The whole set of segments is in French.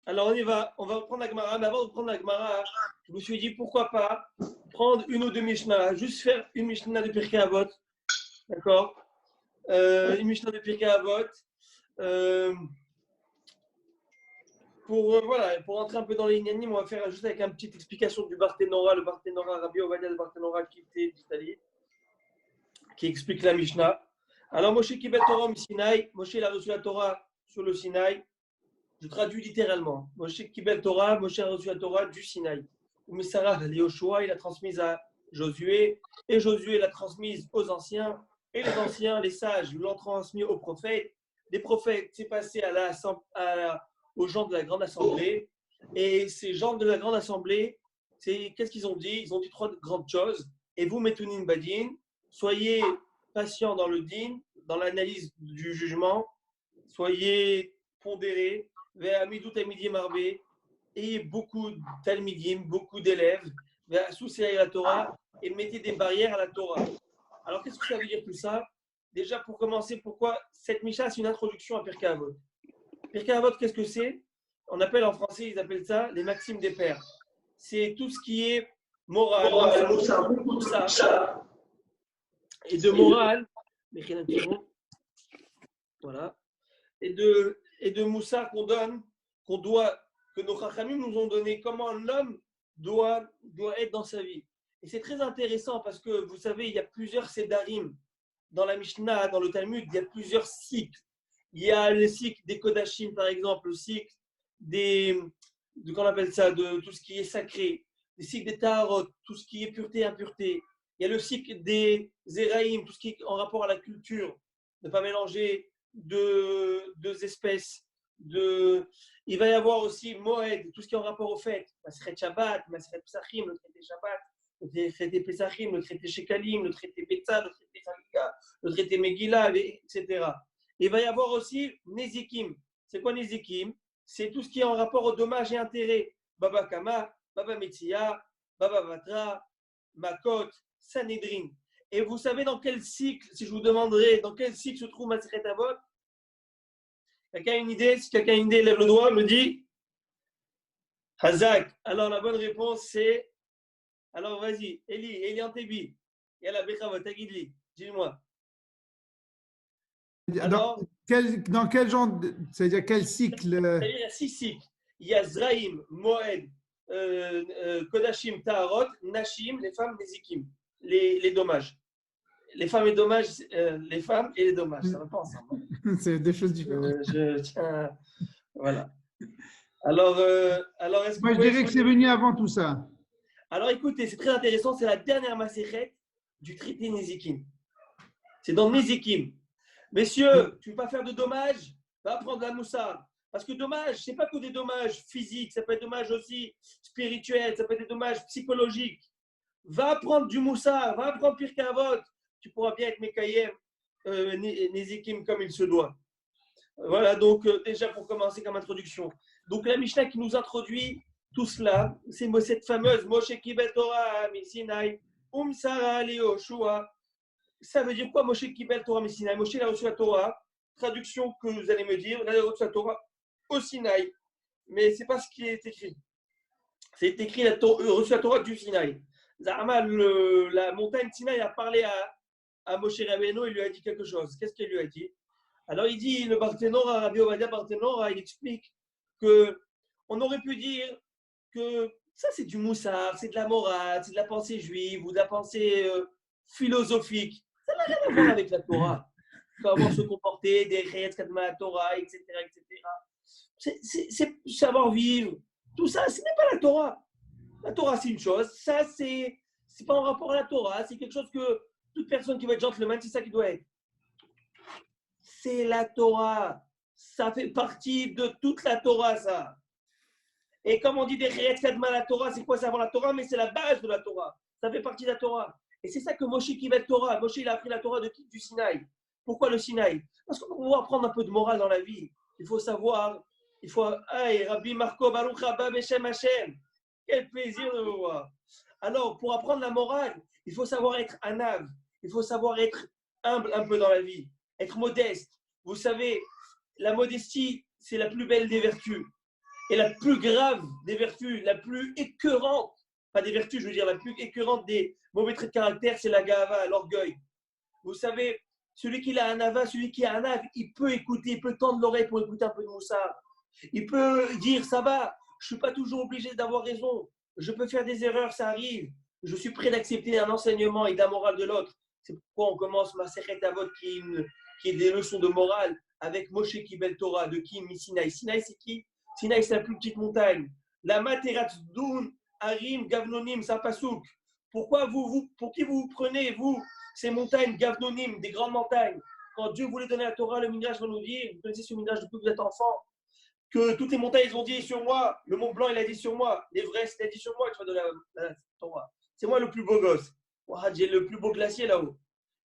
Alors on va reprendre la Gemara. Mais avant de prendre la Gemara, je me suis dit pourquoi pas prendre une ou deux Mishnah, juste faire une Mishnah de Pirkei Avot, d'accord, une Mishnah de Pirkei Avot, euh, voilà, pour rentrer un peu dans les lignes, on va faire juste avec une petite explication du Barthénora, le Barthénora, Rabbi Ovadia, le Barthénora qui était d'Italie, qui explique la Mishnah. Alors Moshe Kibel Torah au Sinaï, Moshe il a reçu la Torah sur le Sinaï. Je traduis littéralement. Moshe Kibel Torah, Moshe a reçu la Torah du Sinaï. Sarah, Yoshua, il a transmise à Josué, et Josué l'a transmise aux anciens, et les anciens, les sages, l'ont transmis aux prophètes. Les prophètes, c'est passé aux gens de la grande assemblée, et ces gens de la grande assemblée, qu'est-ce qu'ils ont dit? Ils ont dit trois grandes choses. Et vous, Metunin Badin, soyez patients dans le din, dans l'analyse du jugement, soyez pondérés, ayez beaucoup de talmidim, beaucoup d'élèves, sous la Torah, et mettez des barrières à la Torah. Alors, qu'est-ce que ça veut dire tout ça? Déjà, pour commencer, pourquoi cette Misha, c'est une introduction à Pirkei Avot. Pirkei Avot, qu'est-ce que c'est? On appelle en français, ils appellent ça les maximes des pères. C'est tout ce qui est moral, moussa, et de morale, voilà, et de moussa qu'on donne, que nos chachamim nous ont donné, comment l'homme doit être dans sa vie. Et c'est très intéressant parce que vous savez, il y a plusieurs sédarim dans la Mishnah, dans le Talmud, il y a plusieurs cycles. Il y a le cycle des Kodashim, par exemple, le cycle qu'on appelle ça, de tout ce qui est sacré, le cycle des Taharot, tout ce qui est pureté, impureté. Il y a le cycle des Zeraïm, tout ce qui est en rapport à la culture, ne pas mélanger deux espèces. Il va y avoir aussi Moed, tout ce qui est en rapport aux fêtes, Maseret Shabbat, Maseret Pesachim, le traité Shabbat, le traité Pesachim, le traité Shekalim, le traité Betza, le traité Salika, le traité Megillah, etc. Il va y avoir aussi Nezikim. C'est quoi Nezikim? C'est tout ce qui est en rapport aux dommages et intérêts. Baba Kama, Baba Metzia, Baba Vatra, Makot, Sanhedrin. Et vous savez dans quel cycle, si je vous demanderais, dans quel cycle se trouve Maseret Avot? Quelqu'un a une idée? Si quelqu'un a une idée, lève le doigt, me dit. Hazak. Alors la bonne réponse c'est. Alors vas-y, Eli Antebi. Yalla Bechavot, Tagidli. Dis-moi. Alors, dans quel genre, c'est-à-dire quel cycle? C'est-à-dire il y a 6 cycles. Il y a Zraïm, Moed, Kodashim, Taharot, Nashim, les femmes, Nezikim. Les dommages. Les femmes et dommages, les femmes et les dommages, ça ne va pas ensemble. C'est deux choses différentes. Voilà. Alors est-ce que moi, je dirais que c'est venu avant tout ça. Alors écoutez, c'est très intéressant, c'est la dernière Maséchet du traité Nezikim. C'est dans Nezikim. Messieurs, tu ne veux pas faire de dommages? Va prendre la moussa. Parce que dommage, ce n'est pas que des dommages physiques, ça peut être des dommages aussi spirituels, ça peut être des dommages psychologiques. Va prendre du moussa, va prendre Pirkei Avot. Tu pourras bien être Mekayem, Nezikim comme il se doit. Voilà, donc déjà pour commencer comme introduction. Donc la Mishnah qui nous introduit tout cela, c'est cette fameuse Moshe Kibel Torah Sinai, Sarah Yoshua. Ça veut dire quoi Moshe Kibel Torah Sinai? Moshe a reçu la Torah, traduction que vous allez me dire, il a reçu la Torah au Sinaï. Mais ce n'est pas ce qui est écrit. C'est écrit reçu la Torah du Sinaï. Zahama, la montagne Sinaï a parlé à Moshe Rabbeinu, il lui a dit quelque chose. Qu'est-ce qu'il lui a dit? Alors il dit, le Barthénora, Rabbi Ovadia Barthénora, il explique qu'on aurait pu dire que ça c'est du moussard, c'est de la morale, c'est de la pensée juive ou de la pensée philosophique. Ça n'a rien à voir avec la Torah. Comment se comporter, des rêtes, kadma la Torah, etc. C'est savoir vivre. Tout ça, ce n'est pas la Torah. La Torah, c'est une chose. Ça, c'est pas en rapport à la Torah. C'est quelque chose que toute personne qui va être gentleman, c'est ça qui doit être. C'est la Torah. Ça fait partie de toute la Torah, ça. Et comme on dit des Chéret Kadma la Torah, c'est quoi? C'est avant la Torah, mais c'est la base de la Torah. Ça fait partie de la Torah. Et c'est ça que Moshe qui va être Torah. Moshe, il a appris la Torah du Sinaï. Pourquoi le Sinaï? Parce qu'on va pouvoir apprendre un peu de morale dans la vie. Il faut savoir. Hey, Rabbi Marco Baruch Haba Beshem Hashem. Quel plaisir de vous voir. Alors, pour apprendre la morale, il faut savoir être anav. Il faut savoir être humble un peu dans la vie. Être modeste. Vous savez, la modestie, c'est la plus belle des vertus. Et la plus grave des vertus, la plus écœurante, pas des vertus, je veux dire, la plus écœurante des mauvais traits de caractère, c'est la gava, l'orgueil. Vous savez, celui qui a un ava, celui qui a un ave, il peut écouter, il peut tendre l'oreille pour écouter un peu de moussard. Il peut dire, ça va, je ne suis pas toujours obligé d'avoir raison. Je peux faire des erreurs, ça arrive. Je suis prêt d'accepter un enseignement et de la morale de l'autre. C'est pourquoi on commence Masechet Avot, qui est des leçons de morale, avec Moshe Kibel Torah, de qui Sinaï. Sinaï, c'est qui? Sinaï, c'est la plus petite montagne. La Materat Doun, Harim, Gavnonim, Sapasouk. Pourquoi pour qui vous prenez, vous, ces montagnes Gavnonim, des grandes montagnes? Quand Dieu voulait donner la Torah, le Midrash va nous dire, vous connaissez ce Midrash depuis que vous êtes enfant, que toutes les montagnes, ils ont dit sur moi, le Mont Blanc, il a dit sur moi, l'Everest, il a dit sur moi, tu vas donner la Torah. C'est moi le plus beau gosse. J'ai le plus beau glacier là-haut.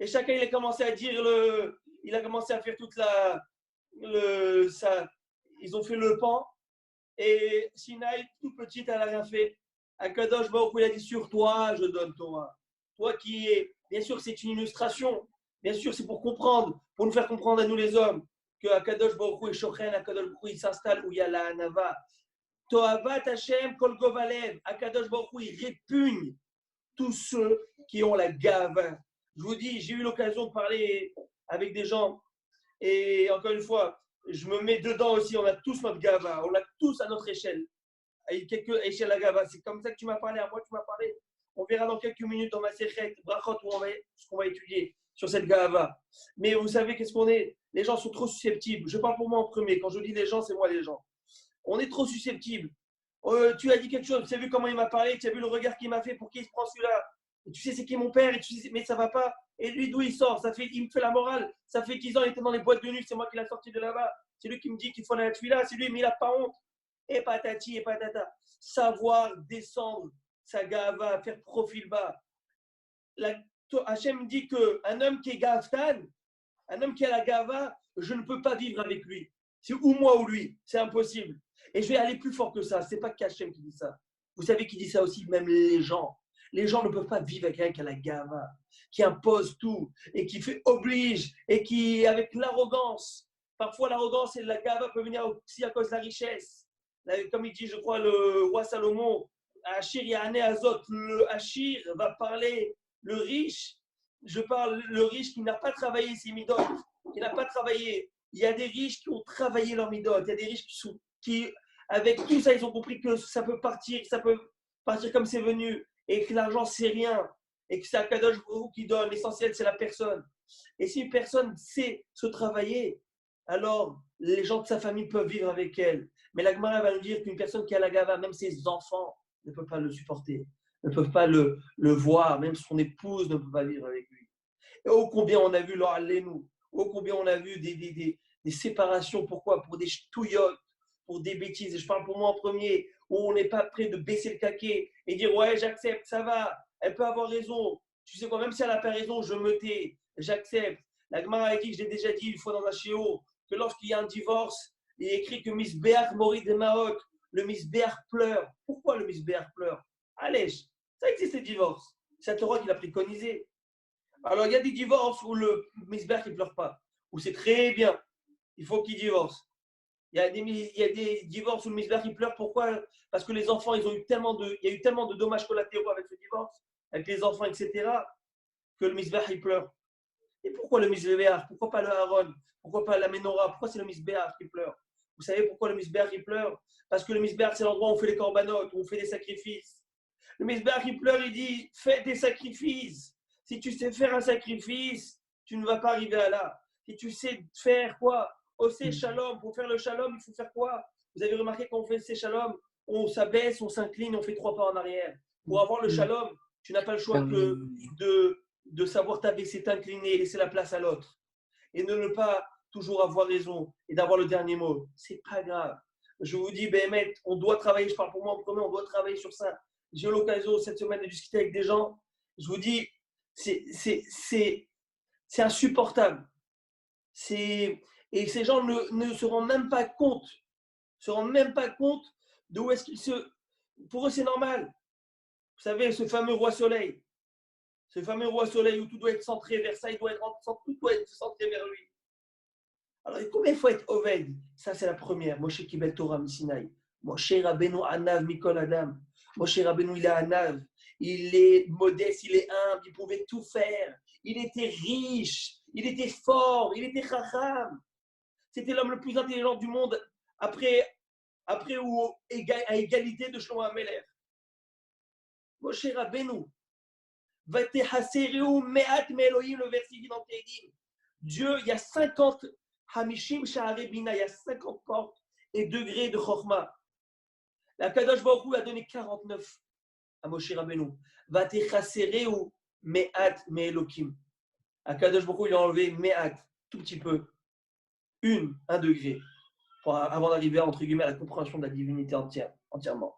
Et chacun, il a commencé à dire, il a commencé à faire toute ils ont fait le pan. Et Sinaï, toute petite, elle n'a rien fait. Akadosh Baruch Hu, il a dit sur toi, je donne Torah. Toi qui es, bien sûr, c'est une illustration. Bien sûr, c'est pour comprendre, pour nous faire comprendre à nous les hommes, que Akadosh Baruch Hu est Shochen, Akadosh Baruch Hu, il s'installe où il y a la Hanava. Toavat Hashem Kol Govalev. Akadosh Baruch Hu, il répugne tous ceux qui ont la gave. Je vous dis, j'ai eu l'occasion de parler avec des gens, et encore une fois, je me mets dedans aussi, on a tous notre gava, on a tous à notre échelle, à quelques échelles à gava. C'est comme ça que tu m'as parlé, à moi tu m'as parlé. On verra dans quelques minutes dans ma séchet, brachot, où ce qu'on va étudier sur cette gava. Mais vous savez qu'est-ce qu'on est? Les gens sont trop susceptibles. Je parle pour moi en premier. Quand je dis les gens, c'est moi les gens. On est trop susceptibles. Tu as dit quelque chose, tu as vu comment il m'a parlé, tu as vu le regard qu'il m'a fait, pour qui il se prend celui-là. Et tu sais c'est qui mon père, et tu sais, mais ça va pas. Et lui, d'où il sort? Il me fait la morale. Ça fait 10 ans, il était dans les boîtes de nuit, c'est moi qui l'ai sorti de là-bas. C'est lui qui me dit qu'il faut aller à la tuila, c'est lui, mais il n'a pas honte. Et patati, et patata. Savoir descendre sa gava, faire profil bas. Hachem dit qu'un homme qui est gaftan, un homme qui a la gava, je ne peux pas vivre avec lui. C'est ou moi ou lui, c'est impossible. Et je vais aller plus fort que ça. C'est pas qu'Hachem qui dit ça. Vous savez qui dit ça aussi, même les gens. Les gens ne peuvent pas vivre avec quelqu'un qui a la gava, qui impose tout et qui oblige et qui, avec l'arrogance, parfois l'arrogance et la gava peut venir aussi à cause de la richesse. Comme il dit, je crois, le roi Salomon, Achir Yahane Azot, le Achir va parler, le riche, je parle le riche qui n'a pas travaillé ses midotes, qui n'a pas travaillé. Il y a des riches qui ont travaillé leur midotes, il y a des riches qui, avec tout ça, ils ont compris que ça peut partir comme c'est venu, et que l'argent, c'est rien, et que c'est Akadosh Baruch Hu qui donne. L'essentiel, c'est la personne. Et si une personne sait se travailler, alors les gens de sa famille peuvent vivre avec elle. Mais la Gemara va nous dire qu'une personne qui a la gava, même ses enfants ne peuvent pas le supporter, ne peuvent pas le voir, même son épouse ne peut pas vivre avec lui. Et ô combien on a vu l'Allénou, ô combien on a vu des séparations. Pourquoi? Pour des ch'touillottes, pour des bêtises. Et je parle pour moi en premier, où on n'est pas prêt de baisser le caquet et dire ouais, j'accepte, ça va, elle peut avoir raison. Tu sais quoi, même si elle n'a pas raison, je me tais, j'accepte. La Gemara a dit, je l'ai déjà dit une fois dans un shiur, que lorsqu'il y a un divorce, il est écrit que Misbéach morit de Maot, le Misbéach pleure. Pourquoi le Misbéach pleure? Allez, ça existe le divorce. C'est la Torah qui l'a préconisé. Alors il y a des divorces où le Misbéach ne pleure pas, où c'est très bien, il faut qu'il divorce. Il y a des divorces où le misbéach il pleure. Pourquoi? Parce que les enfants, il y a eu tellement de dommages collatéraux avec ce divorce, avec les enfants, etc., que le misbéach il pleure. Et pourquoi le misbéach? Pourquoi pas le Aaron? Pourquoi pas la menorah? Pourquoi c'est le misbéach qui pleure? Vous savez pourquoi le misbéach il pleure? Parce que le misbéach, c'est l'endroit où on fait les corbanotes, où on fait des sacrifices. Le misbéach il pleure, il dit fais des sacrifices. Si tu sais faire un sacrifice, tu ne vas pas arriver à là. Si tu sais faire quoi? Osé shalom, pour faire le shalom, il faut faire quoi? Vous avez remarqué quand on fait le shalom, on s'abaisse, on s'incline, on fait 3 pas en arrière. Pour avoir le shalom, tu n'as pas le choix que de savoir t'abaisser, t'incliner, laisser la place à l'autre. Et de ne pas toujours avoir raison et d'avoir le dernier mot. C'est pas grave. Je vous dis, Béhémet, on doit travailler, je parle pour moi en premier, on doit travailler sur ça. J'ai eu l'occasion cette semaine de discuter avec des gens. Je vous dis, c'est insupportable. Et ces gens ne se rendent même pas compte, d'où est-ce qu'ils se. Pour eux, c'est normal. Vous savez, ce fameux roi soleil où tout doit être centré vers ça, tout doit être centré vers lui. Alors, combien il faut être Oved? Ça, c'est la première. Moshe Kibel Torah Sinaï. Moshe Rabbeinu Anav Mikol Adam. Moshe Rabbeinu, il est Anav. Il est modeste, il est humble, il pouvait tout faire. Il était riche, il était fort, il était chacham. C'était l'homme le plus intelligent du monde après ou à égalité de Shlomo HaMelech. Moshe Rabbeinu. Vatehassereu me'at me'Elohim, le verset dit dans Tehillim. Dieu, il y a 50 Hamishim Sha'arei Bina, il y a 50 portes et degrés de Chokhmah. La Kadosh Baruch Hu a donné 49 à Moshe Rabbeinu. Vatehassereu me'at me'Elohim. À Kadosh Baruch Hu, il a enlevé me'at, tout petit peu, un degré, avant d'arriver entre guillemets à la compréhension de la divinité entièrement.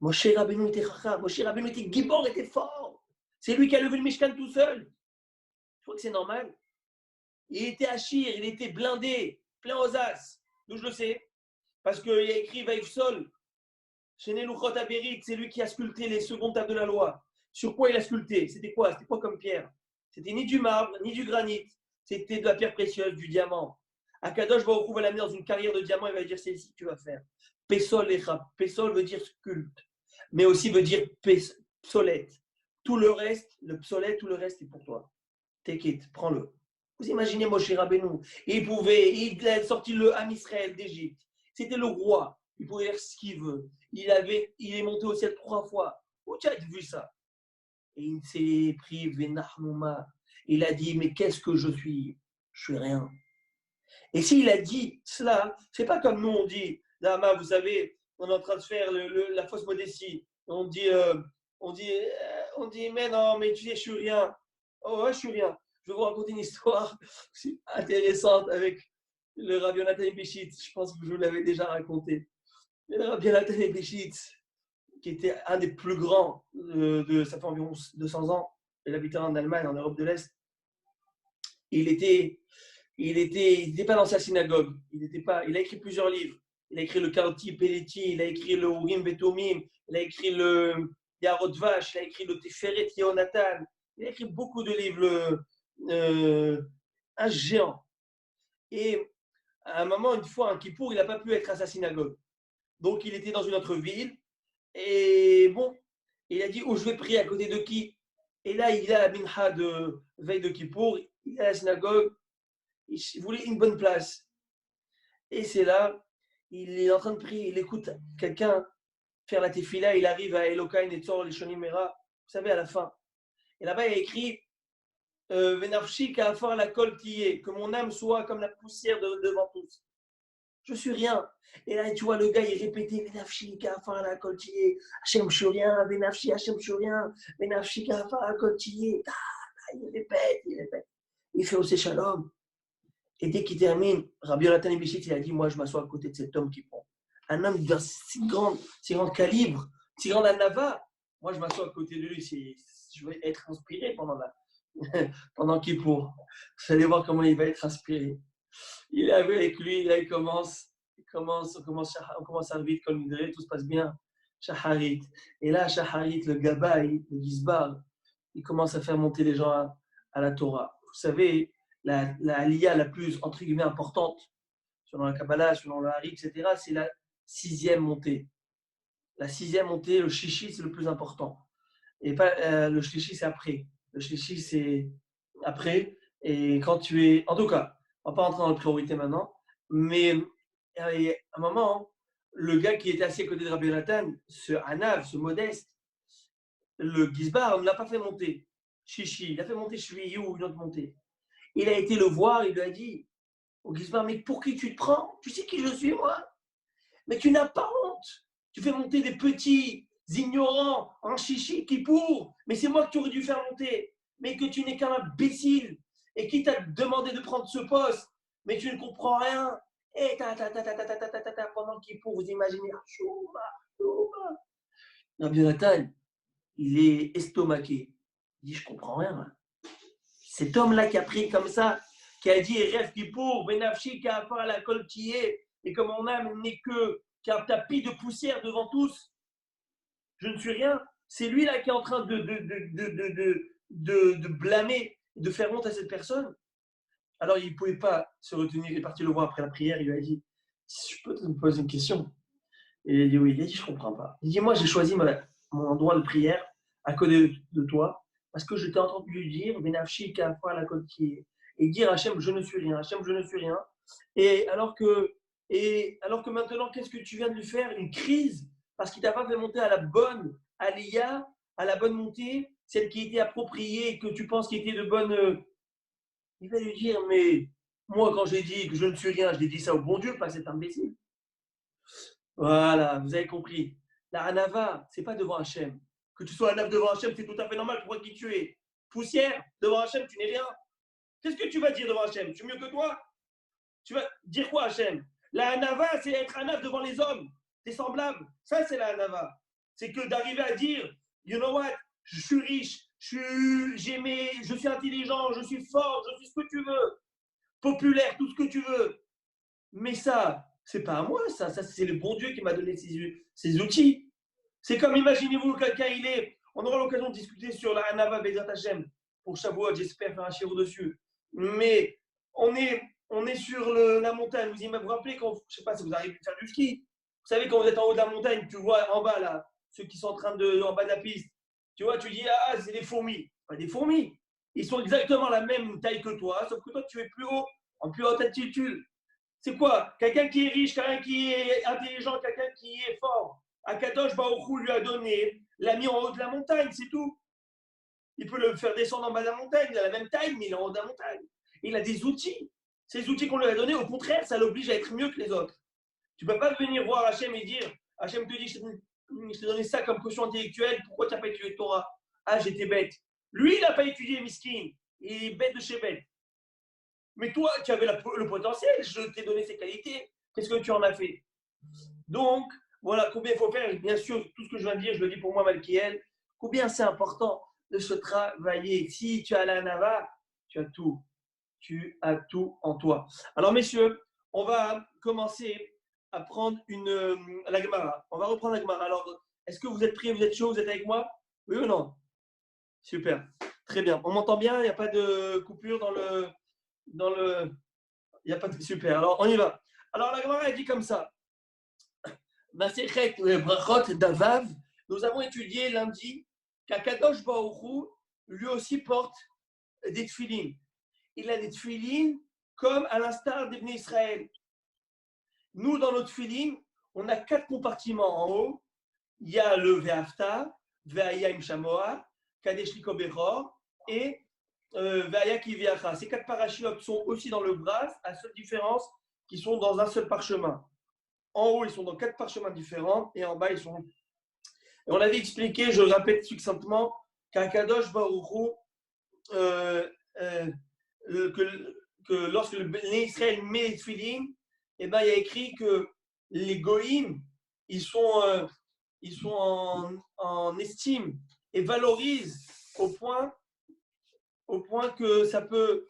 Moshe Rabbeinu était chacham, Moshe Rabbeinu était gibor, était fort. C'est lui qui a levé le Mishkan tout seul. Je crois que c'est normal. Il était Achir, il était blindé, plein aux as. D'où je le sais. Parce qu'il y a écrit Vaïfsol, chez Neluchot Aberit, c'est lui qui a sculpté les secondes tables de la loi. Sur quoi il a sculpté? C'était quoi comme pierre? C'était ni du marbre, ni du granit. C'était de la pierre précieuse, du diamant. Akadosh Baruch Hu va l'amener dans une carrière de diamant, il va dire c'est ici que tu vas faire. Pesol Echa. Pesol veut dire sculpte, mais aussi veut dire psolète. Tout le reste, le psolète, tout le reste est pour toi. Take it, prends-le. Vous imaginez Moshe Rabbeinu, il a sorti le Ham Israël d'Égypte. C'était le roi, il pouvait faire ce qu'il veut. Il est monté au ciel 3 fois. Où tu as vu ça? Et il s'est pris Venahmouma. Il a dit, mais qu'est-ce que je suis? Je suis rien. Et s'il a dit cela, c'est pas comme nous on dit, Lama, vous savez, on est en train de faire la fausse modestie. On dit, mais non, mais tu sais, je suis rien. Oh ouais, je suis rien. Je vais vous raconter une histoire intéressante avec le Rabbi Yonatan Ebeshitz. Je pense que je vous l'avais déjà raconté. Le Rabbi Yonatan Ebeshitz, qui était un des plus grands ça fait environ 200 ans, il habitait en Allemagne, en Europe de l'Est. Il n'était pas dans sa synagogue. Il a écrit plusieurs livres. Il a écrit le Karti Peleti, il a écrit le Urim Vetomim, il a écrit le Yarot Vash, il a écrit le Teferet Yehonatan. Il a écrit beaucoup de livres. Un géant. Et à un moment, une fois, un Kippour, il n'a pas pu être à sa synagogue. Donc, il était dans une autre ville. Et bon, il a dit, je vais prier à côté de qui? Et là, il a la minha de veille de Kippour, il est à la synagogue, il voulait une bonne place. Et c'est là, il est en train de prier, il écoute quelqu'un faire la tefila, il arrive à Elokai Netzor Lishonim Mera, vous savez, à la fin. Et là-bas, il y a écrit Venafshi Ka'afar la kol tiyeh, que mon âme soit comme la poussière devant tous. Je suis rien. Et là, tu vois, le gars, il répétait Venafshi Ka'afar la kol tiyeh, Hachem je suis rien, Venafshi Hachem je suis rien, Venafshi Ka'afar la kol tiyeh. Il répète. Il fait aussi shalom. Et dès qu'il termine, Rabbi Yonatan Ebeshitz, il a dit, moi, je m'assois à côté de cet homme qui prend. Un homme d'un si grand calibre, si grand anava. Moi, je m'assois à côté de lui. Je vais être inspiré pendant Kippour. Vous allez voir comment il va être inspiré. Il est avec lui, là, on commence à vite comme il tout se passe bien. Shaharit. Et là, Shaharit, le Gabaï, le Gizbar, il commence à faire monter les gens à la Torah. Vous savez, la aliyah la plus, entre guillemets, importante, selon la Kabbalah, selon le Hari, etc., c'est la 6e montée. La 6e montée, le Shishi, c'est le plus important. Et pas le Shishi, c'est après. Le Shishi, c'est après. Et quand tu es... En tout cas, on ne va pas rentrer dans la priorité maintenant, mais à un moment, le gars qui était assis à côté de Rabbi Yonatan, ce Hanav, ce modeste, le Gizbar, on ne l'a pas fait monter. Shishi, il a fait monter Shviyu ou une autre montée. Il a été le voir, il lui a dit au Gizbar, mais pour qui tu te prends? Tu sais qui je suis, moi? Mais tu n'as pas honte. Tu fais monter des petits ignorants en chichi qui pour. Mais c'est moi que tu aurais dû faire monter. Mais que tu n'es qu'un imbécile. Et qui t'a demandé de prendre ce poste? Mais tu ne comprends rien. Et pendant qu'il pour, vous imaginez, Rabbi Yonatan, il est estomaqué. Il dit, je comprends rien. Cet homme-là qui a pris comme ça, qui a dit rêve qui pour, Benafshi qui a fait la kol tiyeh, et comme mon âme n'est qu'un tapis de poussière devant tous, je ne suis rien. C'est lui là qui est en train de blâmer, de faire honte à cette personne. Alors il ne pouvait pas se retenir, il est parti le voir après la prière, il lui a dit Si je peux te poser une question. Et il a dit oui. Il a dit, je comprends pas. Il dit, moi, j'ai choisi mon endroit de prière à côté de toi parce que je t'ai entendu lui dire, Benafshi, Kafa, la côte qui est, et dire, Hachem, je ne suis rien, Hachem, je ne suis rien. Et alors que maintenant, qu'est-ce que tu viens de lui faire? Une crise parce qu'il t'a pas fait monter à la bonne Aliyah, à la bonne montée, celle qui était appropriée, que tu penses qui était de bonne. Il va lui dire, mais moi, quand j'ai dit que je ne suis rien, je l'ai dit ça au bon Dieu, pas cet imbécile. Voilà, vous avez compris. La Hanava, c'est pas devant Hachem. Que tu sois Hanav devant Hachem, c'est tout à fait normal pour qui tu es. Poussière, devant Hachem, tu n'es rien. Qu'est-ce que tu vas dire devant Hachem? Je suis mieux que toi? Tu vas dire quoi, Hachem? La Hanava, c'est être Hanav devant les hommes. T'es semblable. Ça, c'est la Hanava. C'est que d'arriver à dire, you know what, je suis riche, je suis intelligent, je suis fort, je suis ce que tu veux, populaire, tout ce que tu veux. Mais ça, c'est pas à moi, ça c'est le bon Dieu qui m'a donné ces outils. C'est comme, imaginez-vous, quelqu'un, on aura l'occasion de discuter sur la Hanava Bezat Hashem pour Shavuot, j'espère faire un chiro dessus. Mais on est sur la montagne. Vous vous rappelez quand, je sais pas si vous arrivez à faire du ski. Vous savez, quand vous êtes en haut de la montagne, tu vois en bas, là, ceux qui sont en bas de la piste. Tu vois, tu dis, ah, c'est des fourmis. Pas des fourmis. Ils sont exactement la même taille que toi, sauf que toi, tu es plus haut, en plus haute altitude. C'est quoi? Quelqu'un qui est riche, quelqu'un qui est intelligent, quelqu'un qui est fort. Akadosh Baruch Hu lui a donné, l'a mis en haut de la montagne, c'est tout. Il peut le faire descendre en bas de la montagne, il a la même taille, mais il est en haut de la montagne. Il a des outils. Ces outils qu'on lui a donnés, au contraire, ça l'oblige à être mieux que les autres. Tu ne peux pas venir voir Hachem et dire, Hachem te dit, je t'ai donné ça comme caution intellectuelle, pourquoi tu n'as pas étudié Torah? Ah, j'étais bête. Lui, il n'a pas étudié Miskin. Il est bête de chez bête. Mais toi, tu avais le potentiel, je t'ai donné ces qualités. Qu'est-ce que tu en as fait? Donc, voilà combien il faut faire. Bien sûr, tout ce que je viens de dire, je le dis pour moi, Malkiel. Combien c'est important de se travailler. Si tu as la Nava, tu as tout. Tu as tout en toi. Alors, messieurs, on va commencer à prendre la Gemara. On va reprendre la Gemara. Alors, est-ce que vous êtes prêts? Vous êtes chaud? Vous êtes avec moi? Oui ou non? Super. Très bien. On m'entend bien? Il n'y a pas de coupure dans le. Il n'y a pas de. Super. Alors, on y va. Alors, la Gemara, elle dit comme ça. Masechet Brachot Davav, nous avons étudié lundi qu'Akadosh Baruch Hu, lui aussi porte des tefilines. Il a des tefilines comme à l'instar des Bnei Israël. Nous, dans notre tefilines, on a 4 compartiments en haut. Il y a le Ve'afta, Ve'aya im Shamoa, Kadesh Liko Bechor et Ve'aya Kiviacha. Ces 4 parachiotes sont aussi dans le bras, à la seule différence qu'ils sont dans un seul parchemin. En haut, ils sont dans 4 parchemins différents et en bas, ils sont. Et on avait expliqué, je le répète succinctement, qu'Akadosh Baruch Hu, que lorsque l'Israël met les tefilines, eh ben, il y a écrit que les goïms, ils sont en estime et valorisent au point que ça peut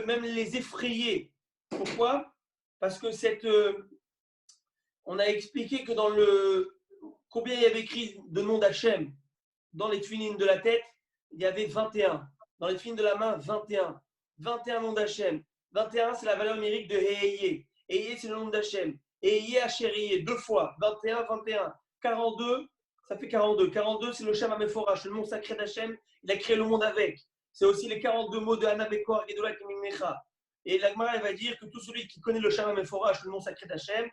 même les effrayer. Pourquoi? Parce que on a expliqué que dans combien il y avait écrit de noms d'Hachem dans les tefilines de la tête, il y avait 21. Dans les tefilines de la main, 21. 21 noms d'Hachem. 21, c'est la valeur numérique de Heye. Heye, c'est le nom d'Hachem. Heye, Hacheriye, 2 fois. 21, 21. 42, ça fait 42. 42, c'est le Shem HaMeforash, le nom sacré d'Hachem. Il a créé le monde avec. C'est aussi les 42 mots de Hana Bekor, Gedola, Kiminecha. Et l'Agmara, elle va dire que tout celui qui connaît le Shem HaMeforash, le nom sacré d'Hachem,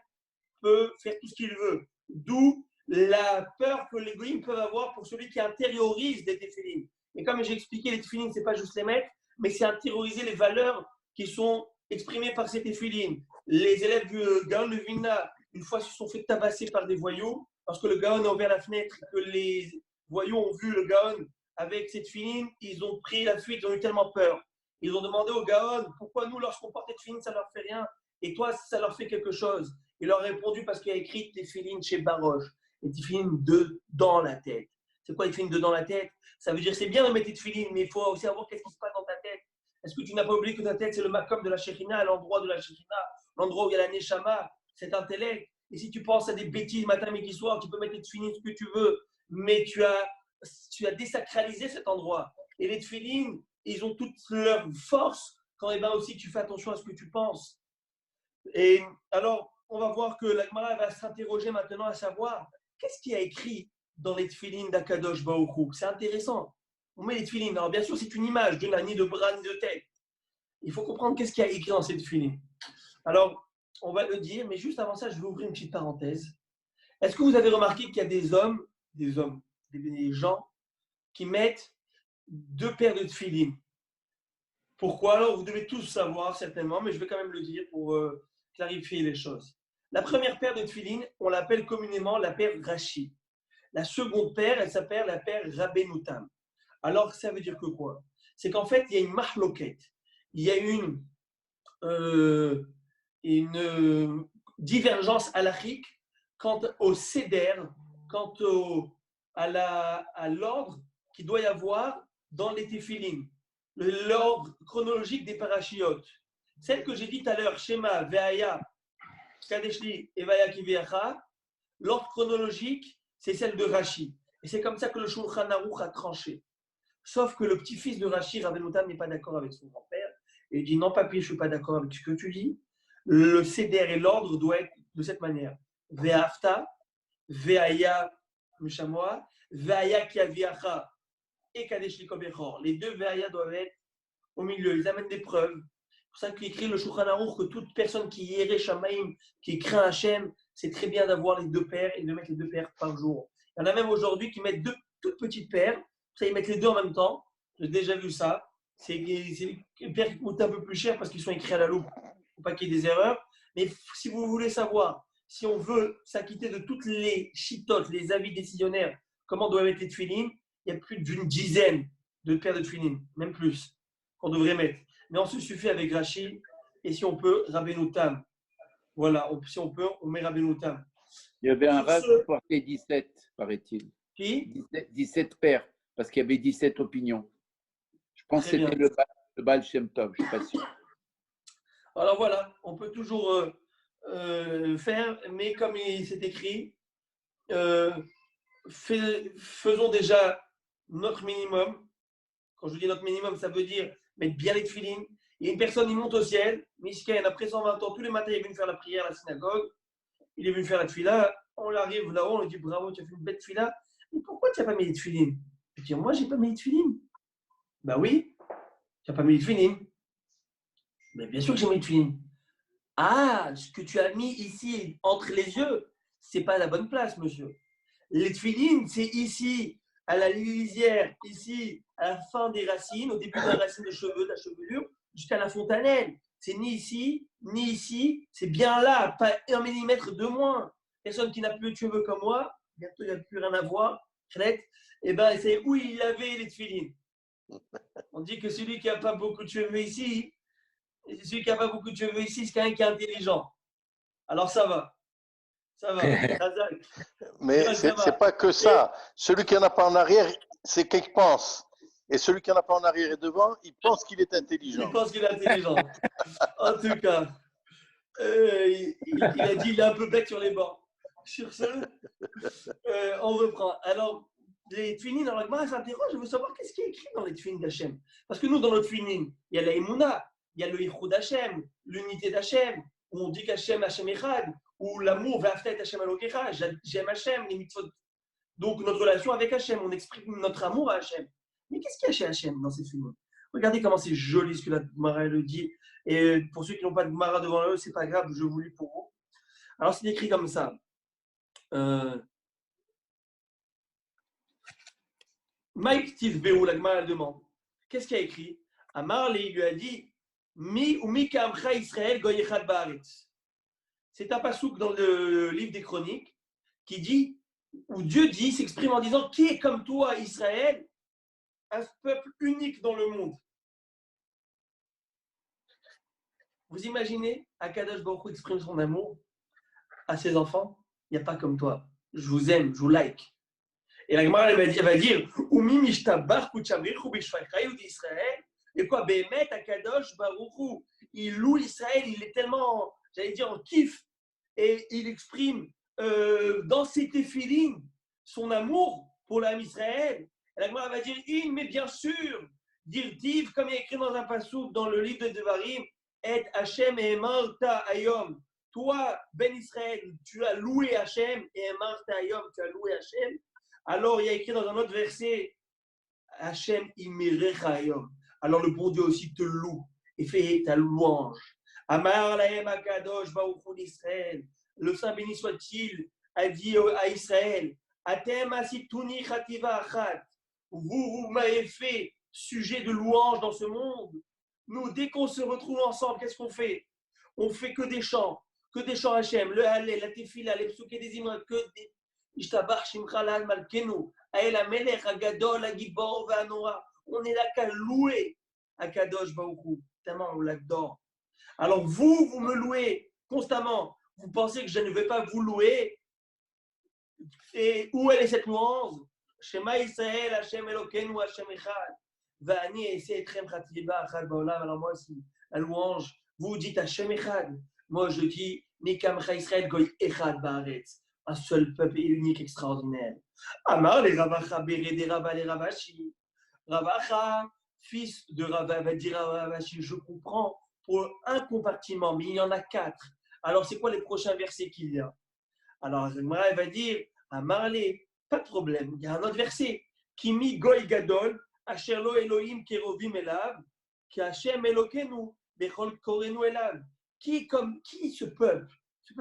peut faire tout ce qu'il veut. D'où la peur que les goïms peuvent avoir pour celui qui intériorise des téfilines. Et comme j'ai expliqué, les téfilines, ce n'est pas juste les mettre, mais c'est intérioriser les valeurs qui sont exprimées par ces téfilines. Les élèves du Gaon de Vilna, une fois, se sont fait tabasser par des voyous, parce que le Gaon a ouvert la fenêtre, que les voyous ont vu le Gaon avec cette téfilines, ils ont pris la fuite, ils ont eu tellement peur. Ils ont demandé au Gaon, pourquoi nous, lorsqu'on porte des téfilines, ça ne leur fait rien, et toi, ça leur fait quelque chose. Il leur a répondu parce qu'il a écrit téfilines chez Baroche. Les téfilines dans la tête. C'est quoi les téfilines dans la tête? Ça veut dire c'est bien de mettre des téfilines, mais il faut aussi savoir qu'est-ce qui se passe dans ta tête. Est-ce que tu n'as pas oublié que ta tête, c'est le makom de la Shekhinah, l'endroit de la Shekhinah, l'endroit où il y a la Neshama, cet intellect. Et si tu penses à des bêtises matin, midi, soir, tu peux mettre les téfilines ce que tu veux, mais tu as désacralisé cet endroit. Et les téfilines, ils ont toute leur force quand aussi tu fais attention à ce que tu penses. Et alors, on va voir que la Gemara va s'interroger maintenant à savoir qu'est-ce qui a écrit dans les tefilines d'Akadosh Baruch Hu. C'est intéressant. On met les tefilines. Alors bien sûr, c'est une image de ni de bras ni de tête. Il faut comprendre qu'est-ce qui a écrit dans ces tefilines. Alors, on va le dire, mais juste avant ça, je vais ouvrir une petite parenthèse. Est-ce que vous avez remarqué qu'il y a des gens qui mettent 2 paires de tefilines? Pourquoi? Alors, vous devez tous savoir certainement, mais je vais quand même le dire pour clarifier les choses. La première paire de tefilines, on l'appelle communément la paire Rashi. La seconde paire, elle s'appelle la paire Rabbenutam. Alors, ça veut dire que quoi? C'est qu'en fait, il y a une mahloket. Il y a une divergence halachique quant au seder, quant à l'ordre qu'il doit y avoir dans les téphilines, l'ordre chronologique des parachiotes. Celle que j'ai dit tout à l'heure, Shema, Veaya, Kadeshli et Vaya Kiviacha, l'ordre chronologique, c'est celle de Rashi. Et c'est comme ça que le Shulchan Aruch a tranché. Sauf que le petit-fils de Rashi, Rabbeinu n'est pas d'accord avec son grand-père. Et il dit, non, papy, je ne suis pas d'accord avec ce que tu dis. Le seder et l'ordre doivent être de cette manière. Ve'afta, ve'aya, mishamoa, ve'aya kiaviacha et kadesh likobechor. Les 2 ve'aya doivent être au milieu. Ils amènent des preuves. C'est pour ça qu'il écrit le Shulchan Aruch que toute personne qui yéré Shamaim, qui craint Hachem, c'est très bien d'avoir les 2 paires et de mettre les 2 paires par jour. Il y en a même aujourd'hui qui mettent 2 toutes petites paires. Ça, ils mettent les 2 en même temps. J'ai déjà vu ça. C'est une paire qui coûte un peu plus cher parce qu'ils sont écrits à la loupe pour pas qu'il y ait des erreurs. Mais si vous voulez savoir, si on veut s'acquitter de toutes les chitotes, les avis décisionnaires, comment doivent être les tefilines, il y a plus d'une dizaine de paires de tefilines, même plus, qu'on devrait mettre. Mais on se suffit avec Rashi, et si on peut, Rabbeinu Tam. Voilà, si on peut, on met Rabbeinu Tam. Il y avait un rave qui portait 17, paraît-il. Qui 17 paires, parce qu'il y avait 17 opinions. Je pense que c'était le Baal Shem Tov, je ne suis pas sûr. Alors voilà, on peut toujours faire, mais comme c'est écrit, faisons déjà notre minimum. Quand je dis notre minimum, ça veut dire mettre bien les tefilines. Il y a une personne, il monte au ciel, Mishken, après 120 ans, tous les matins, il est venu faire la prière à la synagogue, il est venu faire la tefila, on arrive là-haut, on lui dit bravo, tu as fait une belle tefila, mais pourquoi tu n'as pas mis les tefilines? Je dis, moi, je n'ai pas mis les tefilines. Ben oui, tu n'as pas mis les tefilines. Mais bien sûr que j'ai mis les tefilines. Ah, ce que tu as mis ici, entre les yeux, ce n'est pas la bonne place, monsieur. Les tefilines, c'est ici, à la lisière, ici, à la fin des racines, au début de la racine de cheveux, de la chevelure, jusqu'à la fontanelle. C'est ni ici, c'est bien là, pas 1 millimètre de moins. Personne qui n'a plus de cheveux comme moi, bientôt il n'y a plus rien à voir, et ben c'est où il avait les tefilines. On dit que celui qui n'a pas beaucoup de cheveux ici, c'est quelqu'un qui est intelligent. Alors ça va. Ça va. Mais c'est pas que ça. Celui qui n'en a pas en arrière, c'est qu'il pense. Et celui qui n'en a pas en arrière et devant, il pense qu'il est intelligent. Il pense qu'il est intelligent. En tout cas, il a dit qu'il est un peu bête sur les bords. Sur ce, on reprend. Alors, les tefilines, alors moi, s'interroge, je veux savoir qu'est-ce qui est écrit dans les tefilines d'Hachem. Parce que nous, dans notre tefilines, il y a la Emouna, il y a le Yichud d'Hachem, l'unité d'Hachem, où on dit qu'Hachem, Hachem Echad, ou l'amour, V'aftet Hachem Elokecha, j'aime Hachem, les mitzvot. Donc, notre relation avec Hachem, on exprime notre amour à Hachem. Mais qu'est-ce qu'il y a chez Hachem dans ces tefilines? Regardez comment c'est joli ce que la Gemara le dit. Et pour ceux qui n'ont pas de Gemara devant eux, c'est pas grave, je vous lis pour vous. Alors, c'est écrit comme ça. Mike Tivbeu, la Gemara demande. Qu'est-ce qu'il a écrit? Amar, il lui a dit Mi ou mi kamcha Israël goyechad baaretz. C'est un passouk dans le livre des Chroniques qui dit, où Dieu dit, s'exprime en disant qui est comme toi, Israël, un peuple unique dans le monde. Vous imaginez, Akadosh Baruch Hu exprime son amour à ses enfants? Il n'y a pas comme toi. Je vous aime, je vous like. Et la Gemara elle va dire Umi mishtabach kuchavichu bishvachayou d'Israël. Et quoi, Bémet, Akadosh Baruch Hu, il loue Israël, il est tellement, j'allais dire, en kiff, et il exprime dans ses téphilines son amour pour l'âme Israël. Et la Gemara va dire mais bien sûr, dirtiv, comme il est écrit dans un passouk dans le livre de Devarim, et Hachem et Marta Ayom. toi, Ben Israël, tu as loué Hachem, et Martayom, tu as loué Hachem. Alors, il y a écrit dans un autre verset, Hachem imirechayom. Alors, le bon Dieu aussi te loue et fait ta louange. Amar lahem akadosh baruch Israël. Le Saint béni soit-il a dit à Israël, Atem asituni chativa achat. Vous m'avez fait sujet de louange dans ce monde. Nous, dès qu'on se retrouve ensemble, qu'est-ce qu'on fait? On fait que des chants Hachem, le Hallel, la Tefila, les Psuké des Imran, que des Ishtabach Shimchalal Malkenu, Ael Amelech, Agadol, Agibor, Vanora. On est là qu'à louer Akadosh Baruch, tellement on l'adore. Alors vous me louez constamment. Vous pensez que je ne vais pas vous louer? Et où elle est cette louange? Shema Israël, Hashem Elokeinu, Hashem Echad. Vani Esetrem Chatiba Achad Baolam. Alors moi aussi, la louange, vous dites Hashem Echad. Moi je dis Mikamcha Israël Goy Echad Baaretz. Un seul peuple unique extraordinaire. Amar les Ravacha Béré des Rava les Ravashi. Ravacha, fils de Rava, va dire à Ravashi, je comprends pour un compartiment, mais il y en a 4. Alors c'est quoi les prochains versets qu'il y a? Alors Gemara va dire à Marley, pas de problème, il y a un autre verset. Kimi Goy Gadol, Asher lo Elohim Kerovim Elav, Ki Hashem Elokenu, Bechol Korenu Elav. Qui ce peuple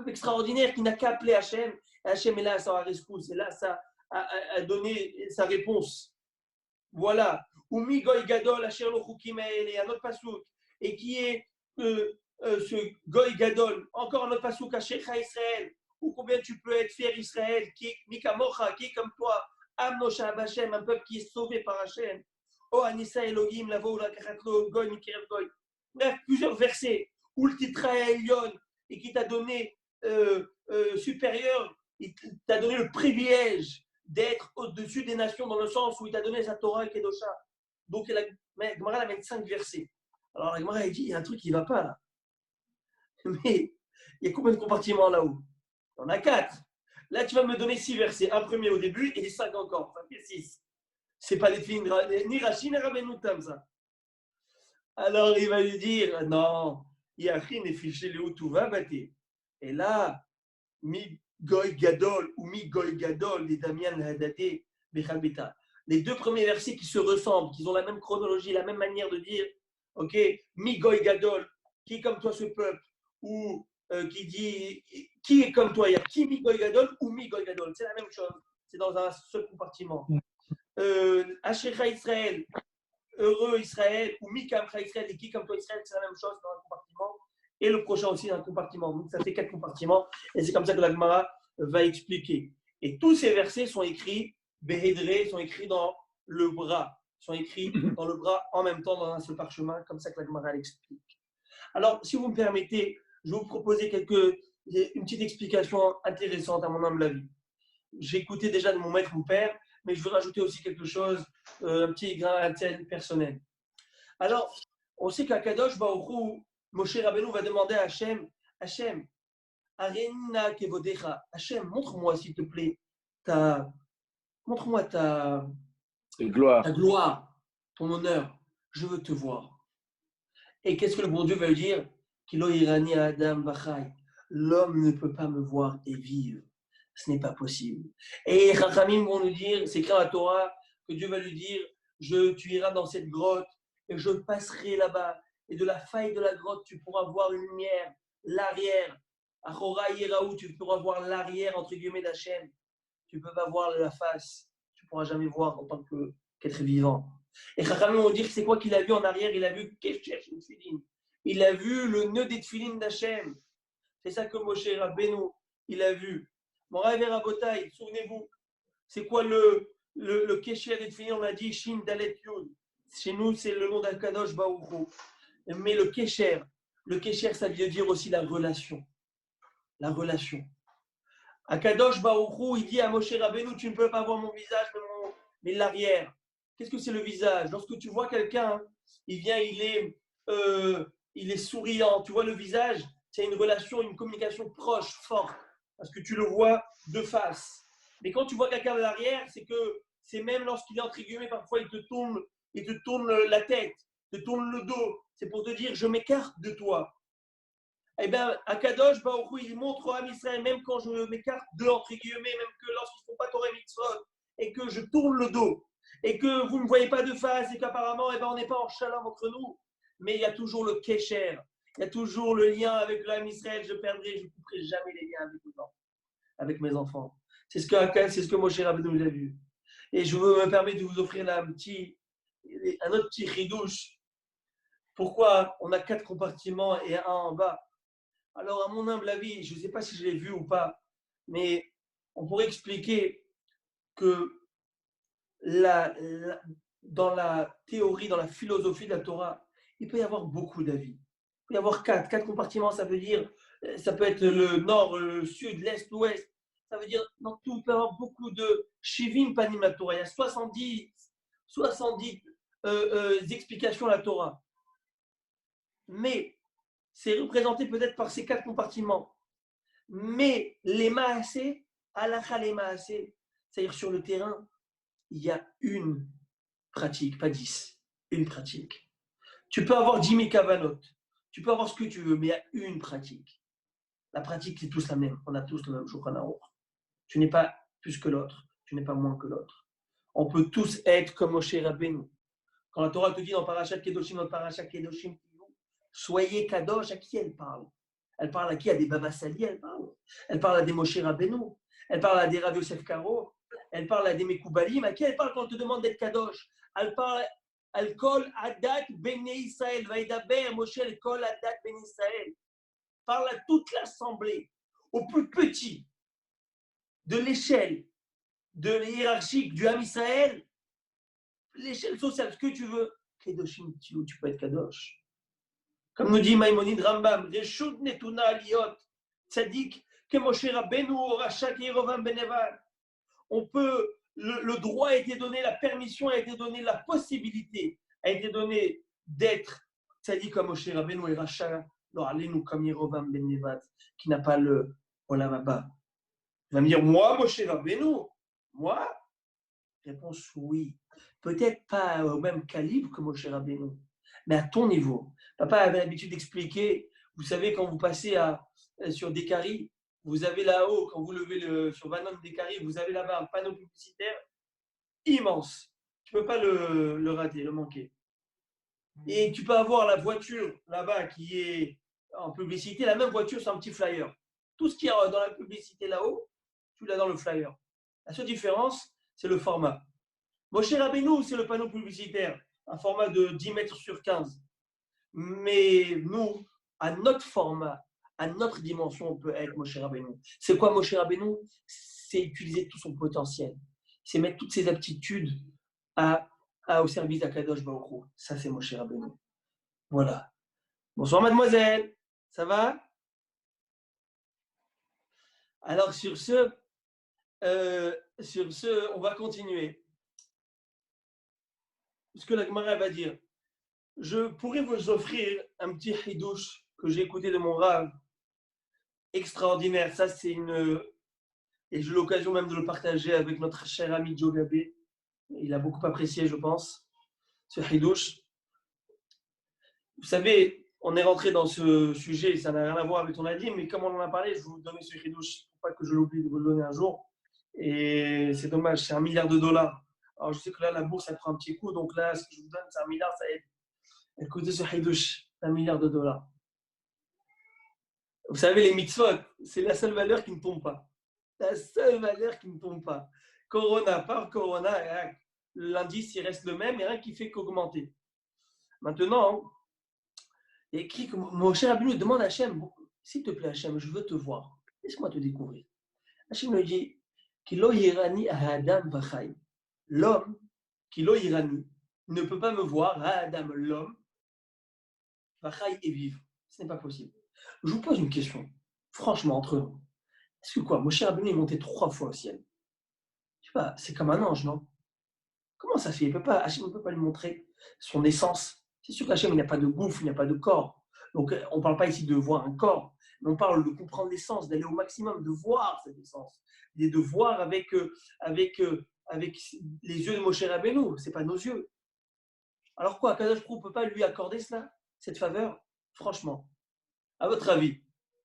extraordinaire qui n'a qu'à appeler Hashem, et Hashem est là à sa rescousse, et là ça a donné sa réponse. Voilà. Umi Goy Gadol, Asher lo Chukim Eile, un autre pasouk, et qui est ce Goy Gadol, encore un autre pasouk, Ashercha Israël. Ou combien tu peux être fier Israël, qui est Mikamocha, qui est comme toi, Amnosha Hashem, un peuple qui est sauvé par Hashem. Oh Anissa Elohim, Lavo Lakachatlo, Goy Mikerev Goy. Bref, plusieurs versets. Ultitra Elion, et qui t'a donné supérieur, il t'a donné le privilège d'être au-dessus des nations dans le sens où il t'a donné sa Torah et Kedosha. Donc la Gemara amène 5 versets. Alors la Gemara dit, il y a un truc qui ne va pas là. Mais il y a combien de compartiments là-haut? On a 4. Là, tu vas me donner 6 versets. Un premier au début et 5 encore. Ça fait 6. C'est pas les films ni Rashi ni Rabbeinu Tam, ça. Alors, il va lui dire, non, Yachin et fiché le Tuva Bate. Et là, Mi Goy Gadol ou Mi Goy Gadol, les Damian Hadate, Bechal Beta. Les 2 premiers versets qui se ressemblent, qui ont la même chronologie, la même manière de dire, ok, Mi Goy Gadol, qui est comme toi ce peuple, ou qui dit qui est comme toi, il y a qui Mi Goy Gadol ou Mi Goy Gadol, c'est la même chose, c'est dans un seul compartiment. Ashecha Israël, heureux Israël, ou Mi Kamcha Israël, et qui comme toi Israël, c'est la même chose dans un compartiment, et le prochain aussi dans un compartiment. Donc ça fait 4 compartiments, et c'est comme ça que la Gemara va expliquer. Et tous ces versets sont écrits, Behedré, sont écrits dans le bras, en même temps dans un seul parchemin, comme ça que la Gemara l'explique. Alors, si vous me permettez, je vais vous proposer une petite explication intéressante à mon humble avis. J'ai écouté déjà de mon maître, mon père, mais je veux rajouter aussi quelque chose, un petit grain personnel. Alors, on sait qu'à Kadosh Baruch Hu, Moshe Rabbeinu va demander à Hachem, Arena Kevodecha, Hachem, montre-moi s'il te plaît montre-moi ta gloire, ton honneur, je veux te voir. Et qu'est-ce que le bon Dieu va lui dire? Kilo Irani Adam Bachai. L'homme ne peut pas me voir et vivre. Ce n'est pas possible. Et les Chachamim vont nous dire, c'est écrit dans la Torah, que Dieu va lui dire, tu iras dans cette grotte et je passerai là-bas. Et de la faille de la grotte, tu pourras voir une lumière, l'arrière. Achora Yeraou, tu pourras voir l'arrière, entre guillemets, d'Hachem. Tu ne peux pas voir la face. Tu ne pourras jamais voir en tant qu'être vivant. Et Chachamim vont dire, c'est quoi qu'il a vu en arrière? Il a vu Kesher Tefilin. Il a vu le nœud des Tefilin d'Hachem. C'est ça que Moshe Rabbeinu, il a vu. Mon rêve et Rabotai, souvenez-vous, c'est quoi le Kesher des Tefilin? On a dit Shin Dalet Yud. Chez nous, c'est le nom d'Akadosh Baruch Hu. Mais le Kesher, ça veut dire aussi la relation. La relation. Akadosh Baruch Hu, il dit à Moshe Rabbeinu, tu ne peux pas voir mon visage, mais l'arrière. Qu'est-ce que c'est le visage? Lorsque tu vois quelqu'un, il vient, il est souriant. Tu vois le visage, c'est une relation, une communication proche, forte, parce que tu le vois de face. Mais quand tu vois quelqu'un de l'arrière, c'est même lorsqu'il est entre guillemets, parfois il te tourne la tête, te tourne le dos. C'est pour te dire, je m'écarte de toi. Eh bien, Akadosh Baruch Hu, il montre au Ham Israël, même quand je m'écarte de, entre guillemets, même que lorsqu'ils ne font pas Torah Mitzvot, et que je tourne le dos, et que vous ne me voyez pas de face, et qu'apparemment, eh ben, on n'est pas en shalom entre nous, mais il y a toujours le Kesher, il y a toujours le lien avec le Ham Israël, je ne couperai jamais les liens avec mes enfants. C'est ce que Moshe Rabbeinu nous a vu. Et je me permets de vous offrir là un autre petit ridouche. Pourquoi on a 4 compartiments et un en bas? Alors, à mon humble avis, je ne sais pas si je l'ai vu ou pas, mais on pourrait expliquer que dans la théorie, dans la philosophie de la Torah, il peut y avoir beaucoup d'avis. Il peut y avoir 4 compartiments, ça veut dire, ça peut être le nord, le sud, l'est, l'ouest. Ça veut dire, dans tout, il peut y avoir beaucoup de shivim panim la Torah. Il y a 70 explications à la Torah. Mais c'est représenté peut-être par ces 4 compartiments. Mais les maasé, halakha les maasé, c'est-à-dire sur le terrain, il y a une pratique, pas 10, une pratique. Tu peux avoir 10 000 kavanot, tu peux avoir ce que tu veux, mais il y a une pratique. La pratique, c'est tous la même. On a tous le même Shulchan Aruch. Tu n'es pas plus que l'autre, tu n'es pas moins que l'autre. On peut tous être comme Moshe Rabbeinu. Quand la Torah te dit dans Parashat Kedoshim, soyez kadosh, à qui elle parle? Elle parle à qui? À des Baba Sali, elle parle. Elle parle à des Moshe Rabbeinu. Elle parle à des Rav Yosef Karo. Elle parle à des Mekoubalim. À qui elle parle quand on te demande d'être kadosh? Elle parle al kol adat bnei Israël. Vaïdaber Moshe el kol adat bnei Israël. Parle à toute l'assemblée, au plus petit de l'échelle de hiérarchique du Ham Israël, l'échelle sociale, ce que tu veux. Kedoshim, tu peux être kadosh. Comme nous dit Maïmonide Rambam, Reshut netuna aliyot, tzadik, que Moshe Rabbeinu, Racha, Yerovam Beneval. On peut, le droit a été donné, la permission a été donnée, la possibilité a été donnée d'être tzadik comme Moshe Rabbeinu et Racha, Alenu comme Yerovam Beneval, qui n'a pas le Olam Haba. Il va me dire, moi, Moshe Rabbeinu, moi? Réponse oui. Peut-être pas au même calibre que Moshe Rabbeinu, mais à ton niveau. Papa avait l'habitude d'expliquer, vous savez, quand vous passez sur Décari, vous avez là-haut, quand vous levez sur Vanon Décari, vous avez là-bas un panneau publicitaire immense. Tu ne peux pas le rater, le manquer. Et tu peux avoir la voiture là-bas qui est en publicité, la même voiture sur un petit flyer. Tout ce qu'il y a dans la publicité là-haut, tu l'as dans le flyer. La seule différence, c'est le format. Moshe Rabbeinu, c'est le panneau publicitaire, un format de 10 mètres sur 15. Mais nous, à notre format, à notre dimension, on peut être Moshe Rabbeinu. C'est quoi Moshe Rabbeinu? C'est utiliser tout son potentiel. C'est mettre toutes ses aptitudes au service d'Akadosh Baruch Hu. Ça, c'est Moshe Rabbeinu. Voilà. Bonsoir, mademoiselle. Ça va? Alors, sur ce, on va continuer. Ce que la Gemara va dire. Je pourrais vous offrir un petit hidouche que j'ai écouté de mon Rav. Extraordinaire. Ça, c'est et j'ai eu l'occasion même de le partager avec notre cher ami Joe Gabé. Il a beaucoup apprécié, je pense, ce hidouche. Vous savez, on est rentré dans ce sujet, ça n'a rien à voir avec ton adim, mais comme on en a parlé, je vais vous donner ce hidouche pour pas que je l'oublie de vous le donner un jour. Et c'est dommage, c'est $1 milliard. Alors, je sais que là, la bourse, elle prend un petit coup, donc là, ce que je vous donne, c'est $1 milliard, ça aide. Écoutez ce hidouche, $1 milliard. Vous savez, les mitzvot, c'est la seule valeur qui ne tombe pas. La seule valeur qui ne tombe pas. Corona par Corona, l'indice, il reste le même, et rien qui fait qu'augmenter. Maintenant, il y a écrit que Moshe Rabbeinu demande à Hachem, s'il te plaît Hachem, je veux te voir. Laisse-moi te découvrir. Hachem lui dit, Kilo Yirani Adam Vachai. L'homme, Kilo Yirani, ne peut pas me voir, Adam, l'homme, Vachai et vivre. Ce n'est pas possible. Je vous pose une question, franchement, entre nous. Est-ce que quoi, Moshe Rabbeinu est monté 3 fois au ciel? Je sais pas, c'est comme un ange, non? Comment ça fait? Hachem ne peut pas lui montrer son essence. C'est sûr qu'Hachem, il n'y a pas de gouffre, il n'y a pas de corps. Donc, on ne parle pas ici de voir un corps, mais on parle de comprendre l'essence, d'aller au maximum, de voir cette essence, et de voir avec les yeux de Moshe Rabbeinu. Ce n'est pas nos yeux. Alors quoi, Kadosh Baruch Hu ne peut pas lui accorder cela, cette faveur? Franchement. À votre avis,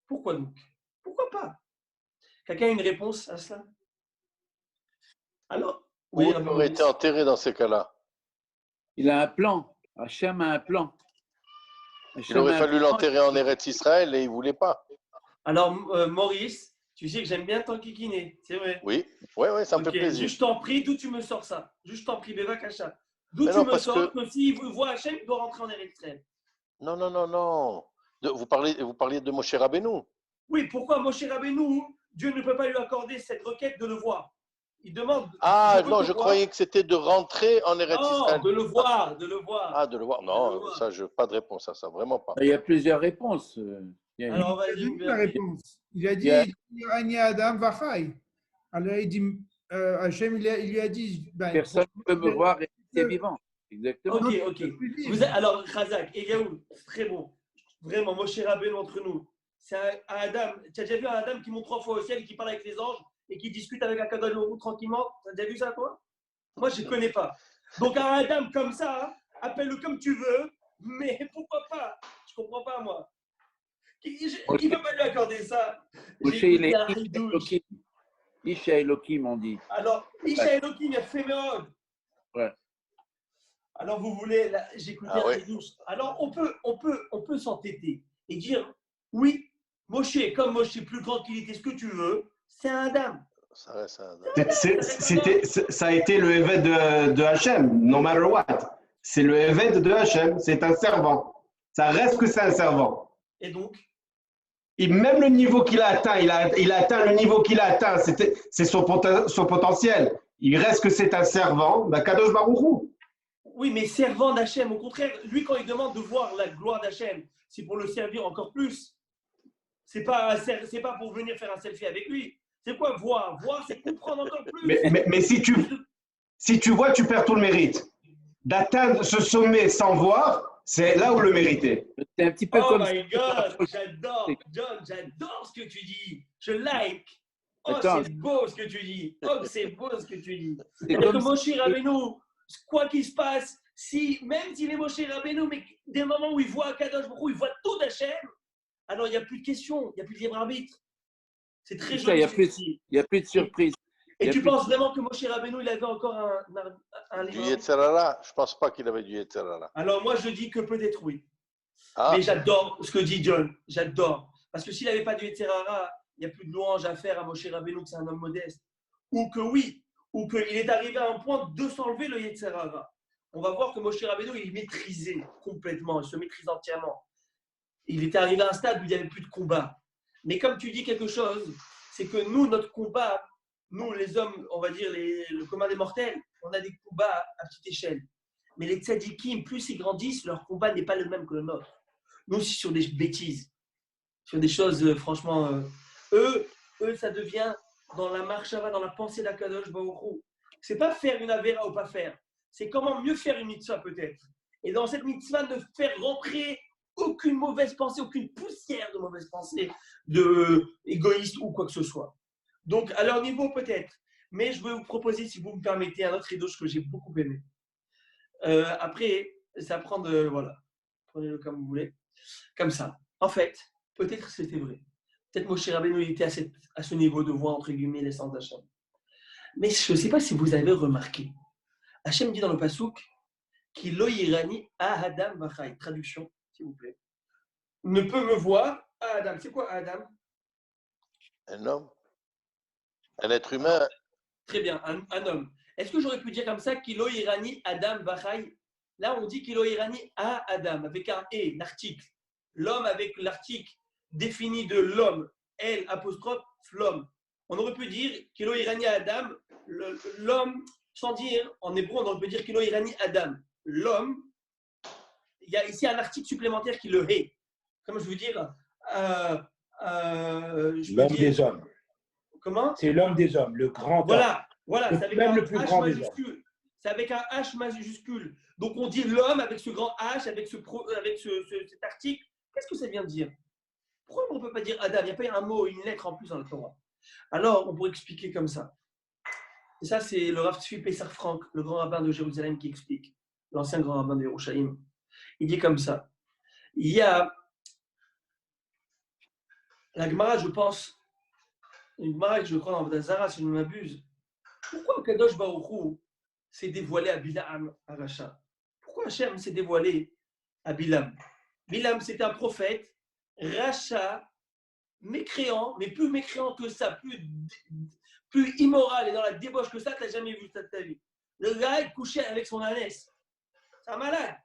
pourquoi donc? Pourquoi pas? Quelqu'un a une réponse à cela? Alors, Où oui, il aurait été enterré dans ces cas-là? Il a un plan. Hachem a un plan. Il aurait fallu l'enterrer en Eretz Israël et il ne voulait pas. Alors, Maurice, tu sais que j'aime bien t'enquiquiner, c'est vrai. Oui, ça me fait plaisir. Juste t'en prie, d'où tu me sors ça? Juste t'en prie, Béva Kacha. D'où Mais tu non, me parce sors que- que s'il voit Hachem, il doit rentrer en Eretz Israël? Non. Vous parliez de Moshe Rabbeinu. Oui, pourquoi Moshe Rabbeinu, Dieu ne peut pas lui accorder cette requête de le voir? Il demande. Ah veux non, te je voir. croyais que c'était de rentrer en Eretz Non, Israël. de le voir, de le voir. Ah, de le voir. De Non, le voir. ça, je pas de réponse à ça, vraiment pas. Il y a plusieurs réponses. Alors, Il a donné la vas-y. réponse. Il a Il y a- dit Ani Adam Vachai. Alors il dit Hachem, il lui a dit Personne ne peut me voir et c'est vivant. Exactement. Ok. Alors, Khazak, Eliaou, c'est très bon. Vraiment, Moshe Rabbeinu entre nous. C'est un Adam. Tu as déjà vu un Adam qui monte 3 fois au ciel et qui parle avec les anges et qui discute avec un Kadosh Baruch Hu tranquillement? Tu as déjà vu ça, toi? Moi, je ne connais pas. Donc, un Adam comme ça, appelle-le comme tu veux, mais pourquoi pas? Je ne comprends pas, moi. Il ne peut pas lui accorder ça. Moshe, il est Isha Elohim. Isha Elohim, on dit. Alors, Isha Elohim, il a fait Meod. Ouais. Alors, vous voulez, j'écoutais Ah un ouais. Chidouche. Alors, on peut s'entêter et dire, oui, Moshe, comme Moshe, plus grand qu'il était, ce que tu veux, c'est un Adam. Ça reste un... Ça a été le évêque de Hachem, no matter what. C'est le évêque de Hachem, c'est un servant. Ça reste que c'est un servant. Et donc, Et même le niveau qu'il a atteint, il a atteint le niveau qu'il a atteint, c'est son potentiel. Il reste que c'est un servant, Kadosh Baruch Hu. oui, mais servant d'Hachem, au contraire, lui, quand il demande de voir la gloire d'Hachem, c'est pour le servir encore plus. C'est pas pour venir faire un selfie avec lui. C'est quoi voir? Voir, c'est comprendre encore plus. Mais si tu vois, tu perds tout le mérite. D'atteindre ce sommet sans voir, c'est là où le mériter. C'est un petit peu Oh comme my God, j'adore, John, j'adore ce que tu dis. Je like. Oh, Attends. c'est beau ce que tu dis. Oh, c'est beau ce que tu dis. C'est C'est-à-dire que comme Moshe Rabbeinu, quoi qu'il se passe, même s'il est Moshe Rabbeinu, mais dès le moment où il voit Kadosh Baruch Hu, il voit tout d'Hachem, alors il n'y a plus de questions, il n'y a plus de libre arbitre. C'est très ça, joli. il n'y a plus de surprise. Et tu penses vraiment que Moshe Rabbeinu, il avait encore un Du libre arbitre? Yetzer Hara, je pense pas qu'il avait du Yetzer Hara. Alors moi, je dis que peut-être oui. Ah, Mais j'adore ce que dit John. J'adore. Parce que s'il n'avait pas du Yetzer Hara, il n'y a plus de louange à faire à Moshe Rabbeinu, que c'est un homme modeste. Ou que oui, ou qu'il est arrivé à un point de s'enlever le Yetzer Hara. On va voir que Moshe Rabbeinu, il maîtrisait complètement, il se maîtrise entièrement. Il était arrivé à un stade où il n'y avait plus de combat. Mais comme tu dis quelque chose, c'est que nous, notre combat, nous les hommes, on va dire le commun des mortels, on a des combats à petite échelle. Mais les tzadikim, plus ils grandissent, leur combat n'est pas le même que le nôtre. Nous, c'est sur des bêtises, sur des choses, franchement, eux, ça devient dans la marche, dans la pensée d'Akadosh Baruch Hu. C'est pas faire une avéra ou pas faire. C'est comment mieux faire une mitzvah peut-être. Et dans cette mitzvah, ne faire rentrer aucune mauvaise pensée, aucune poussière de mauvaise pensée, de égoïste ou quoi que ce soit. Donc, à leur niveau peut-être. Mais je vais vous proposer, si vous me permettez, un autre idole que j'ai beaucoup aimé. Après, ça prend de... Voilà. Prenez-le comme vous voulez. Comme ça. En fait, peut-être c'était vrai. Peut-être Moshe Rabbeinu était à ce niveau de voix, entre guillemets, l'essence d'Hachem. Mais je ne sais pas si vous avez remarqué. Hachem dit dans le Passouk qu'il lo yirani Adam vachai. Traduction, s'il vous plaît. Ne peut me voir Adam. C'est quoi Adam? un homme, un être humain. Très bien, un homme. Est-ce que j'aurais pu dire comme ça Kilo Irani Adam Vachai? Là, on dit Kilo Irani à Adam avec un et, l'article. L'homme avec l'article défini de l'homme, L apostrophe l'homme. On aurait pu dire Kilo Irani Adam, l'homme, sans dire en hébreu, on aurait pu dire Kilo Irani Adam. L'homme, il y a ici un article supplémentaire qui le hait. Comme je veux dire, l'homme des hommes. Comment? C'est l'homme des hommes, le grand homme. Voilà, c'est avec Même un le plus H grand des majuscule. C'est avec un H majuscule. Donc on dit l'homme avec ce grand H, avec cet article. Qu'est-ce que ça vient de dire? Pourquoi on ne peut pas dire Adam? Il n'y a pas un mot, une lettre en plus dans le Torah. Alors on pourrait expliquer comme ça. Et ça, c'est le Rav Tzvi Pessar Frank, le grand rabbin de Jérusalem, qui explique. L'ancien grand rabbin de Yerushalayim. Il dit comme ça. Il y a La Gemara, je pense, une Gemara que je crois dans Vodazara, si je ne m'abuse, pourquoi Kadosh Baruch Hu s'est dévoilé à Bilam, à Racha? Pourquoi Hachem s'est dévoilé à Bilam? Bilam, c'était un prophète, Racha, mécréant, mais plus mécréant que ça, plus immoral et dans la débauche que ça, tu n'as jamais vu ça de ta vie. Le gars, il couchait avec son ânesse. C'est un malade.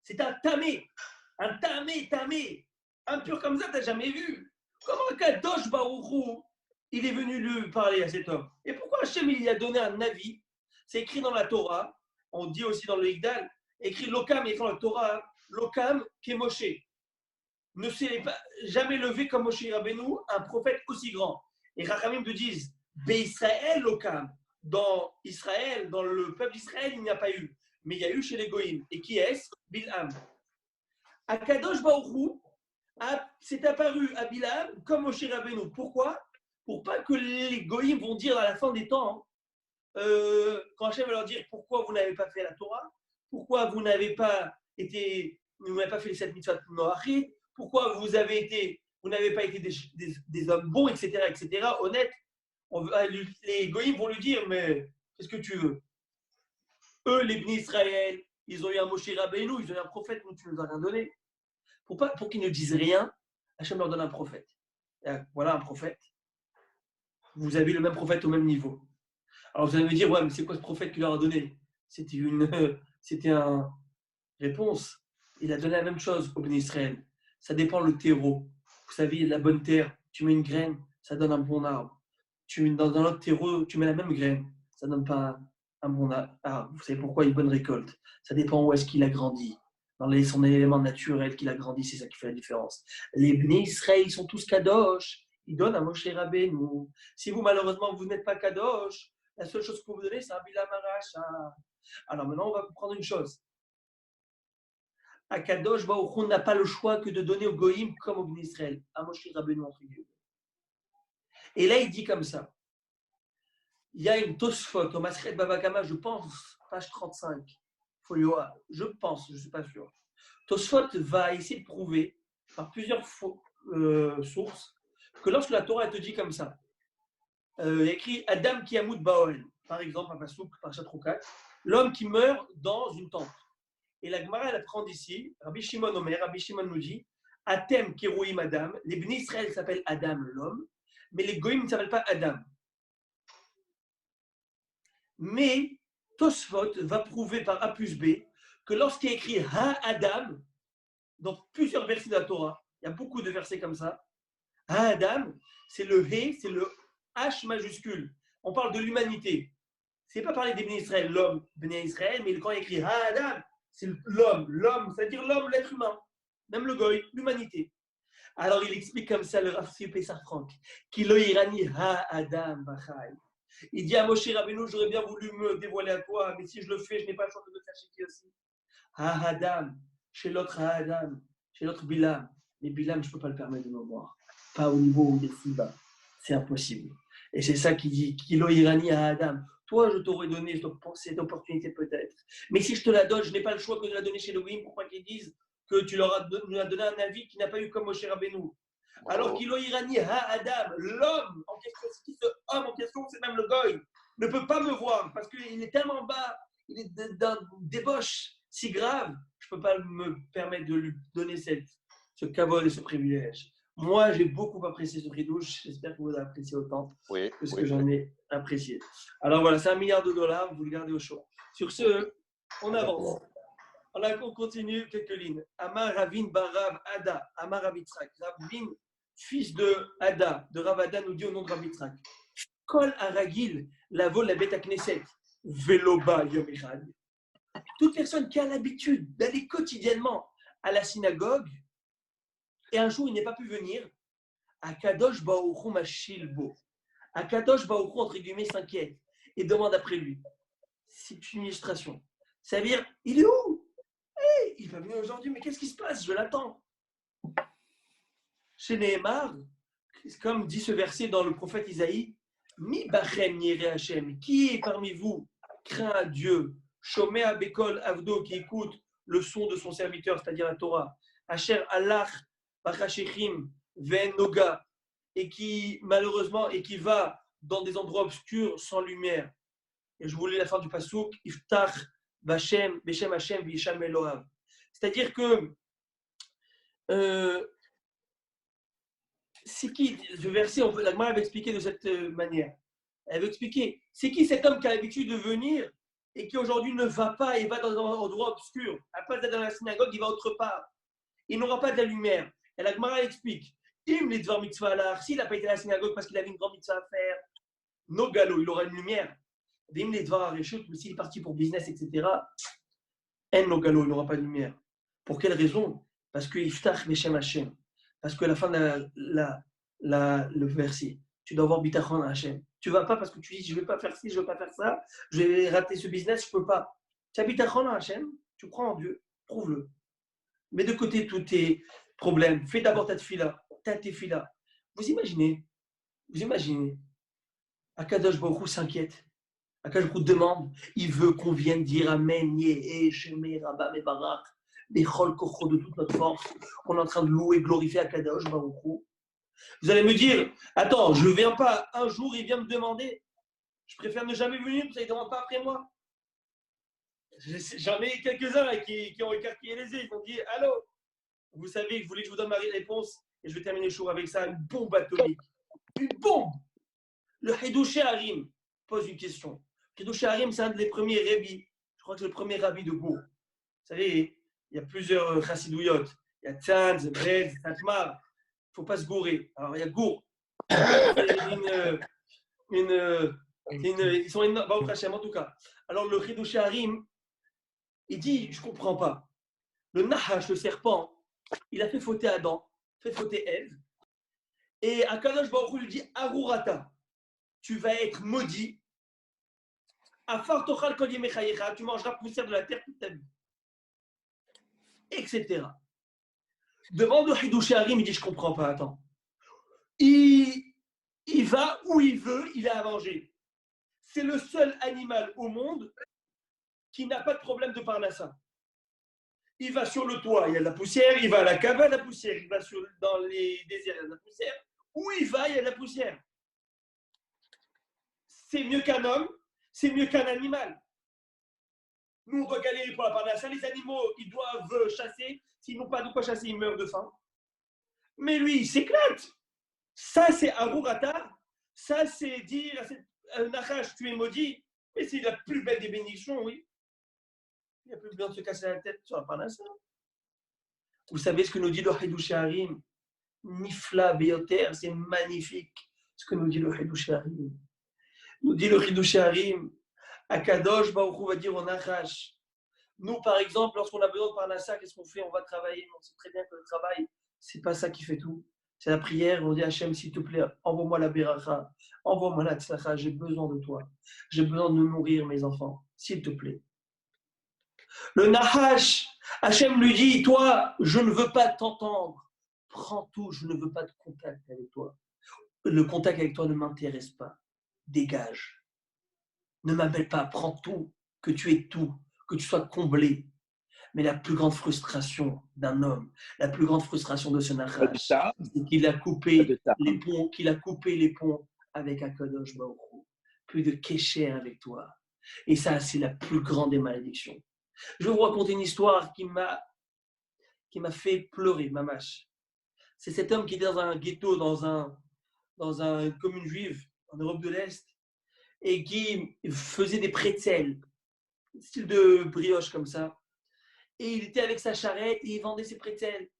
C'est un tamé. Un tamé. Impur comme ça, tu n'as jamais vu. Comment Kadosh Baruch Hu, il est venu lui parler à cet homme? Et pourquoi Hachem, il lui a donné un avis? C'est écrit dans la Torah, on dit aussi dans le Higdal, écrit Lokam, écrit dans la Torah, Lokam Kemoshe. Ne s'est jamais levé comme Moshe Rabbeinu, un prophète aussi grand. Et Rachamim te disent, Be'Israël Lokam. Dans Israël, dans le peuple d'Israël, il n'y a pas eu. Mais il y a eu chez les Goïms. Et qui est-ce? Bilham. Akadosh Baruch Hu s'est apparu à Bilham comme Moshe Rabbeinu. Pourquoi? Pour pas que les Goïms vont dire à la fin des temps, quand Hachem va leur dire pourquoi vous n'avez pas fait la Torah, pourquoi vous n'avez pas fait les 7 mitzvot de Noachim, pourquoi vous n'avez pas été des hommes bons, etc., honnêtes. Les Goïms vont lui dire, mais qu'est-ce que tu veux? Eux, les Bnei Israël, ils ont eu un Moshe Rabbeinu, ils ont eu un prophète, nous tu nous as rien donné. Pour qu'ils ne disent rien, Hachem leur donne un prophète. Voilà un prophète. Vous avez le même prophète au même niveau. Alors vous allez me dire, ouais, mais c'est quoi ce prophète qu'il leur a donné? C'était une réponse. Il a donné la même chose au Bnei Israël. Ça dépend le terreau. Vous savez, la bonne terre, tu mets une graine, ça donne un bon arbre. Dans un autre terreau, tu mets la même graine, ça ne donne pas un bon arbre. Vous savez pourquoi il y a une bonne récolte? Ça dépend où est-ce qu'il a grandi. Dans son élément naturel qu'il a grandi, c'est ça qui fait la différence. Les Bnei Israël, ils sont tous kadosh. Ils donnent à Moshe Rabbeinu. Si vous, malheureusement, vous n'êtes pas kadosh, la seule chose que vous donnez, c'est un Bilam Aracha. Alors maintenant, on va comprendre une chose. Akadosh Baruch Hu n'a pas le choix que de donner au Goïm comme au Bnei Israël, à Moshe Rabbeinu entre guillemets. Et là, il dit comme ça. Il y a une Tosfot au Masechet Baba Kama, je pense, page 35. Je pense, je ne suis pas sûr. Tosfot va essayer de prouver par plusieurs sources que lorsque la Torah te dit comme ça, il y a écrit Adam qui amout Baol, par exemple, un pasouk par Chatroukat, l'homme qui meurt dans une tente. Et la Gemara, elle apprend d'ici, Rabbi Shimon nous dit Atem Kerouim Adam, les Bnei Israël s'appellent Adam, l'homme, mais les Goïm ne s'appellent pas Adam. Mais Tosfot va prouver par A plus B que lorsqu'il y a écrit Ha-Adam, dans plusieurs versets de la Torah, il y a beaucoup de versets comme ça, Ha-Adam, c'est le He, c'est le H majuscule. On parle de l'humanité. Ce n'est pas parler des Bnei Israël, l'homme, Bnei Israël, mais quand il y a écrit Ha-Adam, c'est l'homme, c'est-à-dire l'homme, l'être humain, même le Goy, l'humanité. Alors il explique comme ça le Rav Pessar Franck, Kilo Irani Ha-Adam Bachai. Il dit à Moshe Rabbeinu, j'aurais bien voulu me dévoiler à toi, mais si je le fais, je n'ai pas le choix de le faire chez qui aussi. Ha-Adam, chez l'autre Ha-Adam, chez l'autre Bilam. Mais Bilam, je ne peux pas le permettre de me voir. Pas au niveau où il est si bas. C'est impossible. Et c'est ça qu'il dit, Kilo Irani Ha-Adam. Toi, je t'aurais donné cette opportunité peut-être. Mais si je te la donne, je n'ai pas le choix que de la donner chez Elohim. Pourquoi qu'ils disent que tu leur as donné un avis qui n'a pas eu comme Moshe Rabbeinu? Alors Kilo Irani Ha-Adam, l'homme en question, ce homme en question, c'est même le Goy, ne peut pas me voir parce qu'il est tellement bas, il est d'un débauche si grave, je ne peux pas me permettre de lui donner ce kavod et ce privilège. Moi, j'ai beaucoup apprécié ce ridouche, j'espère que vous avez apprécié autant que ce que j'en ai apprécié. Alors voilà, c'est $1 milliard, vous le gardez au chaud. Sur ce, on avance. On continue quelques lignes. Amar Ravin Barav Ada, Amar Ravitzrak, Ravin, fils de Ada, de Rav Ada, nous dit au nom de Ravitzrak. Kol Aragil, la vol la bête Knesset, Veloba Yom Echad. Toute personne qui a l'habitude d'aller quotidiennement à la synagogue, et un jour il n'est pas pu venir, Akadosh Baruch Hu Mashilbo. Akadosh Baruch Hu, entre guillemets, s'inquiète et demande après lui. C'est une illustration. Ça veut dire, il est où? Il va venir aujourd'hui, mais qu'est-ce qui se passe? Je l'attends. Chez Nehemar, comme dit ce verset dans le prophète Isaïe, Mi bachem yireh Hashem, qui est parmi vous craint Dieu, Shomea bekol avdo, qui écoute le son de son serviteur, c'est-à-dire la Torah, Asher alach bachashechim ven noga, et qui, malheureusement, et qui va dans des endroits obscurs sans lumière. Et je voulais la fin du pasouk, Iftach Bashem, Beshem Hashem, Visham Elohav. C'est-à-dire que c'est qui, ce verset, la Gemara va expliquer de cette manière. Elle veut expliquer, c'est qui cet homme qui a l'habitude de venir et qui aujourd'hui ne va pas et va dans un endroit obscur. À place d'être dans la synagogue, il va autre part. Il n'aura pas de la lumière. Et la Gemara explique, s'il n'a pas été à la synagogue parce qu'il avait une grande mitzvah à faire, no galo, il aura une lumière. Mais s'il est parti pour business, etc., no galo, il n'aura pas de lumière. Pour quelle raison? Parce que Iftach Beshem Hashem. Parce que la fin de le verset, tu dois avoir bitachon à Hashem. Tu ne vas pas parce que tu dis je ne vais pas faire ci, je ne vais pas faire ça, je vais rater ce business, je ne peux pas. Tu as bitachon à Hashem, tu crois en Dieu, prouve-le. Mets de côté tous tes problèmes, fais d'abord ta tefila, ta tefila. Vous imaginez, Akadosh Baruch Hu s'inquiète, Akadosh Baruch Hu demande, il veut qu'on vienne dire Amen, Yeh, Shemé, Rabba, Mebarach. Des chol kocho de toute notre force, qu'on est en train de louer et glorifier Akadosh Baruch Hu. Vous allez me dire, attends, je ne viens pas, un jour il vient me demander, je préfère ne jamais venir, parce qu'il ne demande pas après moi. J'en ai quelques-uns qui ont écarquillé les yeux, ils m'ont dit, allô, vous savez, je voulais que je vous donne ma réponse, et je vais terminer le jour avec ça, une bombe atomique. Une bombe. Le Hidushé Harim pose une question. Le Hidushé Harim, c'est un des premiers rabbis, je crois que c'est le premier rabbi de Gour. Vous savez, il y a plusieurs chassidouillots. Il y a Tzanz, Brez, Satmar. Il ne faut pas se gourer. Alors, il y a Gour. Ils sont énormes. En tout cas. Alors, le Hidushé Harim, il dit, je ne comprends pas. Le Nahash, le serpent, il a fait fauter Adam, fait fauter Ève. Et Akadosh Baruch Hu lui dit, Arurata, tu vas être maudit. Afar tochal kol yemei chayecha, tu mangeras poussière de la terre toute ta vie. Etc. Devant le Hidushé Harim, il dit, je ne comprends pas, attends. Il va où il veut, il a à manger. C'est le seul animal au monde qui n'a pas de problème de parnassa. Il va sur le toit, il y a de la poussière, il va à la cave, il y a de la poussière, il va dans les déserts, il y a de la poussière. Où il va, il y a de la poussière. C'est mieux qu'un homme, c'est mieux qu'un animal. Nous, on doit galérer pour la parnassa. Les animaux, ils doivent chasser. S'ils n'ont pas de quoi chasser, ils meurent de faim. Mais lui, il s'éclate. Ça, c'est Arurata. Ça, c'est dire à Nachash, tu es maudit. Mais c'est la plus belle des bénédictions, oui. Il n'y a plus besoin de se casser la tête sur la parnassa. Vous savez ce que nous dit le Hidushé Harim? Nifla Beyoter, c'est magnifique ce que nous dit le Hidushé Harim. Nous dit le Hidushé Harim, Akadosh Baruch Hu va dire au Nachash. Nous, par exemple, lorsqu'on a besoin de parnassa, qu'est-ce qu'on fait? On va travailler. On sait très bien que le travail, c'est pas ça qui fait tout. C'est la prière. On dit Hachem, s'il te plaît, envoie-moi la beracha, envoie-moi la tzlacha. J'ai besoin de toi. J'ai besoin de nourrir mes enfants. S'il te plaît. Le Nahash, Hachem lui dit, toi, je ne veux pas t'entendre. Prends tout, je ne veux pas de contact avec toi. Le contact avec toi ne m'intéresse pas. Dégage. Ne m'appelle pas, prends tout, que tu aies tout, que tu sois comblé. Mais la plus grande frustration d'un homme, la plus grande frustration de ce Nahash, c'est qu'il a coupé les ponts avec Akadosh Baruch Hu. Plus de kécher avec toi. Et ça, c'est la plus grande des malédictions. Je vais vous raconter une histoire qui m'a fait pleurer, mamache. C'est cet homme qui était dans un ghetto, dans une commune juive en Europe de l'Est, et qui faisait des pretzels, style de brioche comme ça. Et il était avec sa charrette et il vendait ses pretzels.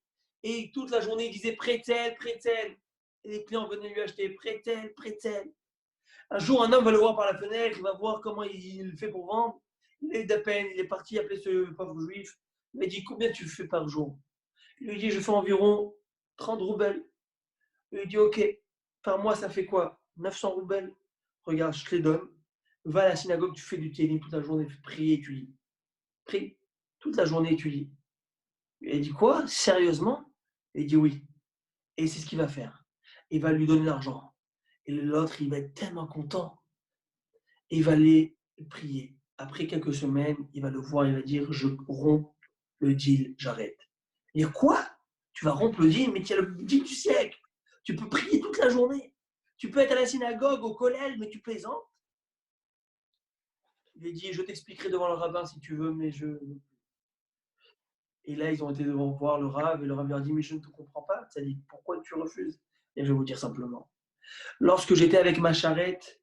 Et toute la journée, il disait pretzel, pretzel. Et les clients venaient lui acheter pretzel, pretzel. Un jour, un homme va le voir par la fenêtre, il va voir comment il fait pour vendre. Il a eu de la peine, il est parti appeler ce pauvre juif. Il m'a dit, combien tu fais par jour? Il lui dit, je fais environ 30 roubles. Il lui dit, ok, par mois, ça fait quoi? 900 roubles. Regarde, je te les donne. Va à la synagogue, tu fais du télim toute la journée, prie, étudie. Prie, toute la journée, étudie. Il a dit, quoi? Sérieusement? Il dit, oui. Et c'est ce qu'il va faire. Il va lui donner l'argent. Et l'autre, il va être tellement content. Et il va aller prier. Après quelques semaines, il va le voir, il va dire, je romps le deal, j'arrête. Il dit, quoi? Tu vas rompre le deal, mais tu as le deal du siècle. Tu peux prier toute la journée. Tu peux être à la synagogue, au collège, mais tu plaisantes. Il lui a dit, je t'expliquerai devant le rabbin si tu veux, mais je... Et là, ils ont été devant voir le rabbin, et le rabbin leur a dit, mais je ne te comprends pas. Ça dit, pourquoi tu refuses? Et je vais vous dire simplement. Lorsque j'étais avec ma charrette,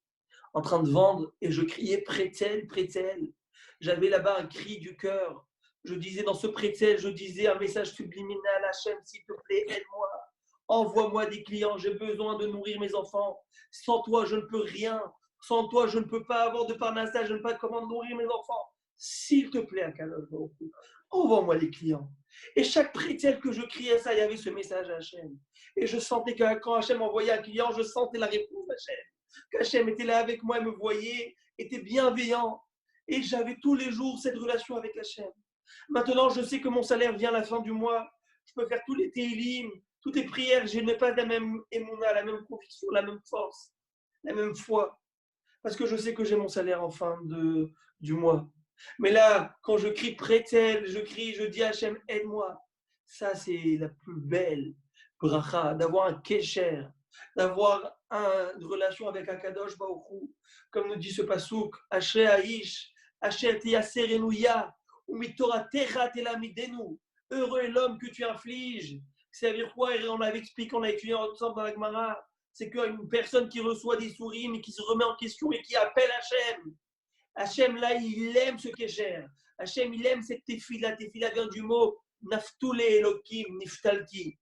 en train de vendre, et je criais prétzel, prétzel, j'avais là-bas un cri du cœur. Je disais dans ce prétzel, je disais un message subliminal, Hachem, s'il te plaît, aide-moi. Envoie-moi des clients, j'ai besoin de nourrir mes enfants. Sans toi, je ne peux rien. Sans toi, je ne peux pas avoir de parnassa, je ne peux pas comment nourrir mes enfants. S'il te plaît, Akadosh Baruch Hu, envoie-moi des clients. Et chaque prétzel que je criais ça, il y avait ce message à Hachem. Et je sentais que quand Hachem envoyait un client, je sentais la réponse d'Hachem. Qu'Hachem était là avec moi, me voyait, était bienveillant. Et j'avais tous les jours cette relation avec Hachem. Maintenant, je sais que mon salaire vient à la fin du mois. Je peux faire tous les télim, toutes les prières. Je n'ai pas la même émouna, la même conviction, la même force, la même foi. Parce que je sais que j'ai mon salaire en fin du mois. Mais là, quand je crie prétel, je crie, je dis Hachem, aide-moi. Ça, c'est la plus belle bracha, d'avoir un kesher, d'avoir une relation avec Akadosh Baruch Hu. Comme nous dit ce pasouk, Asher Aish, Asher Tiyaser Enouya, ou Mitoratecha Telamidenu. Heureux est l'homme que tu infliges. C'est-à-dire quoi? On avait expliqué, on a étudié ensemble dans la Gemara. C'est qu'une personne qui reçoit des souris, mais qui se remet en question et qui appelle Hachem. Hachem, là, il aime ce kesher. Hachem, il aime cette tefila. Tefila vient du mot Naftule Elokim, Niftalti.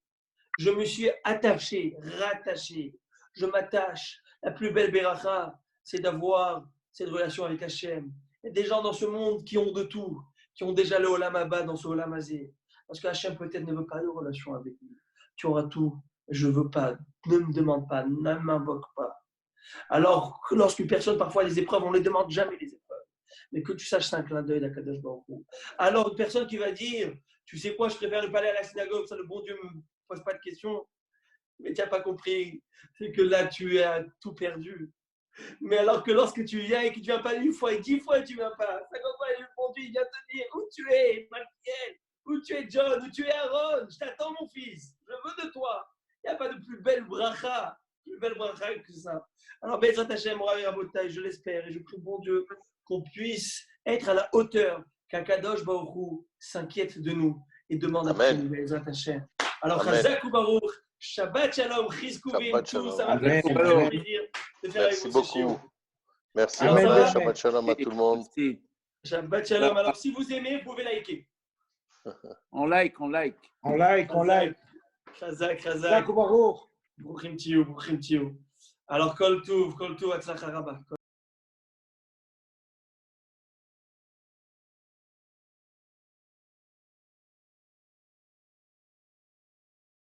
Je me suis attaché, rattaché. Je m'attache. La plus belle beracha, c'est d'avoir cette relation avec Hachem. Il y a des gens dans ce monde qui ont de tout, qui ont déjà le Olam Haba dans ce Olam Hazé. Parce que Hachem peut-être ne veut pas de relation avec nous. Tu auras tout. Je ne veux pas. Ne me demande pas. Ne m'invoque pas. Alors, lorsqu'une personne, parfois, les épreuves, on ne les demande jamais les épreuves. Mais que tu saches, c'est un clin d'œil d'Akadosh Baruch Hu. Alors, une personne qui va dire, tu sais quoi, je préfère ne pas aller à la synagogue, ça le bon Dieu ne me pose pas de questions. Mais tu n'as pas compris, c'est que là, tu as tout perdu. Mais alors que lorsque tu viens et que tu ne viens pas une fois et 10 fois, tu ne viens pas. 50 fois, le bon Dieu, il vient te dire où tu es, Machiel, où tu es John, où tu es Aaron. Je t'attends, mon fils. Je veux de toi. Il n'y a pas de plus belle bracha. Plus belle bracha que ça. Alors, Bezrat Hashem, Moravi Rabotai, je l'espère et je prie, bon Dieu, qu'on puisse être à la hauteur qu'Akadosh Baruch Hu s'inquiète de nous et demande après nous, Bezrat Hashem. Alors, Chazak ou Baruch, Shabbat Shalom, Chizkou V'imtou, ça m'a fait très plaisir de faire avec vous. Merci beaucoup. Merci, Amen. Shabbat Shalom à tout le monde. Shabbat Shalom. Alors, si vous aimez, vous pouvez liker. On like. On like. Chazak. Chazak ou Baruch. Brouchim Tiyou. Alors, Kol Touv, Atzlach Rabba.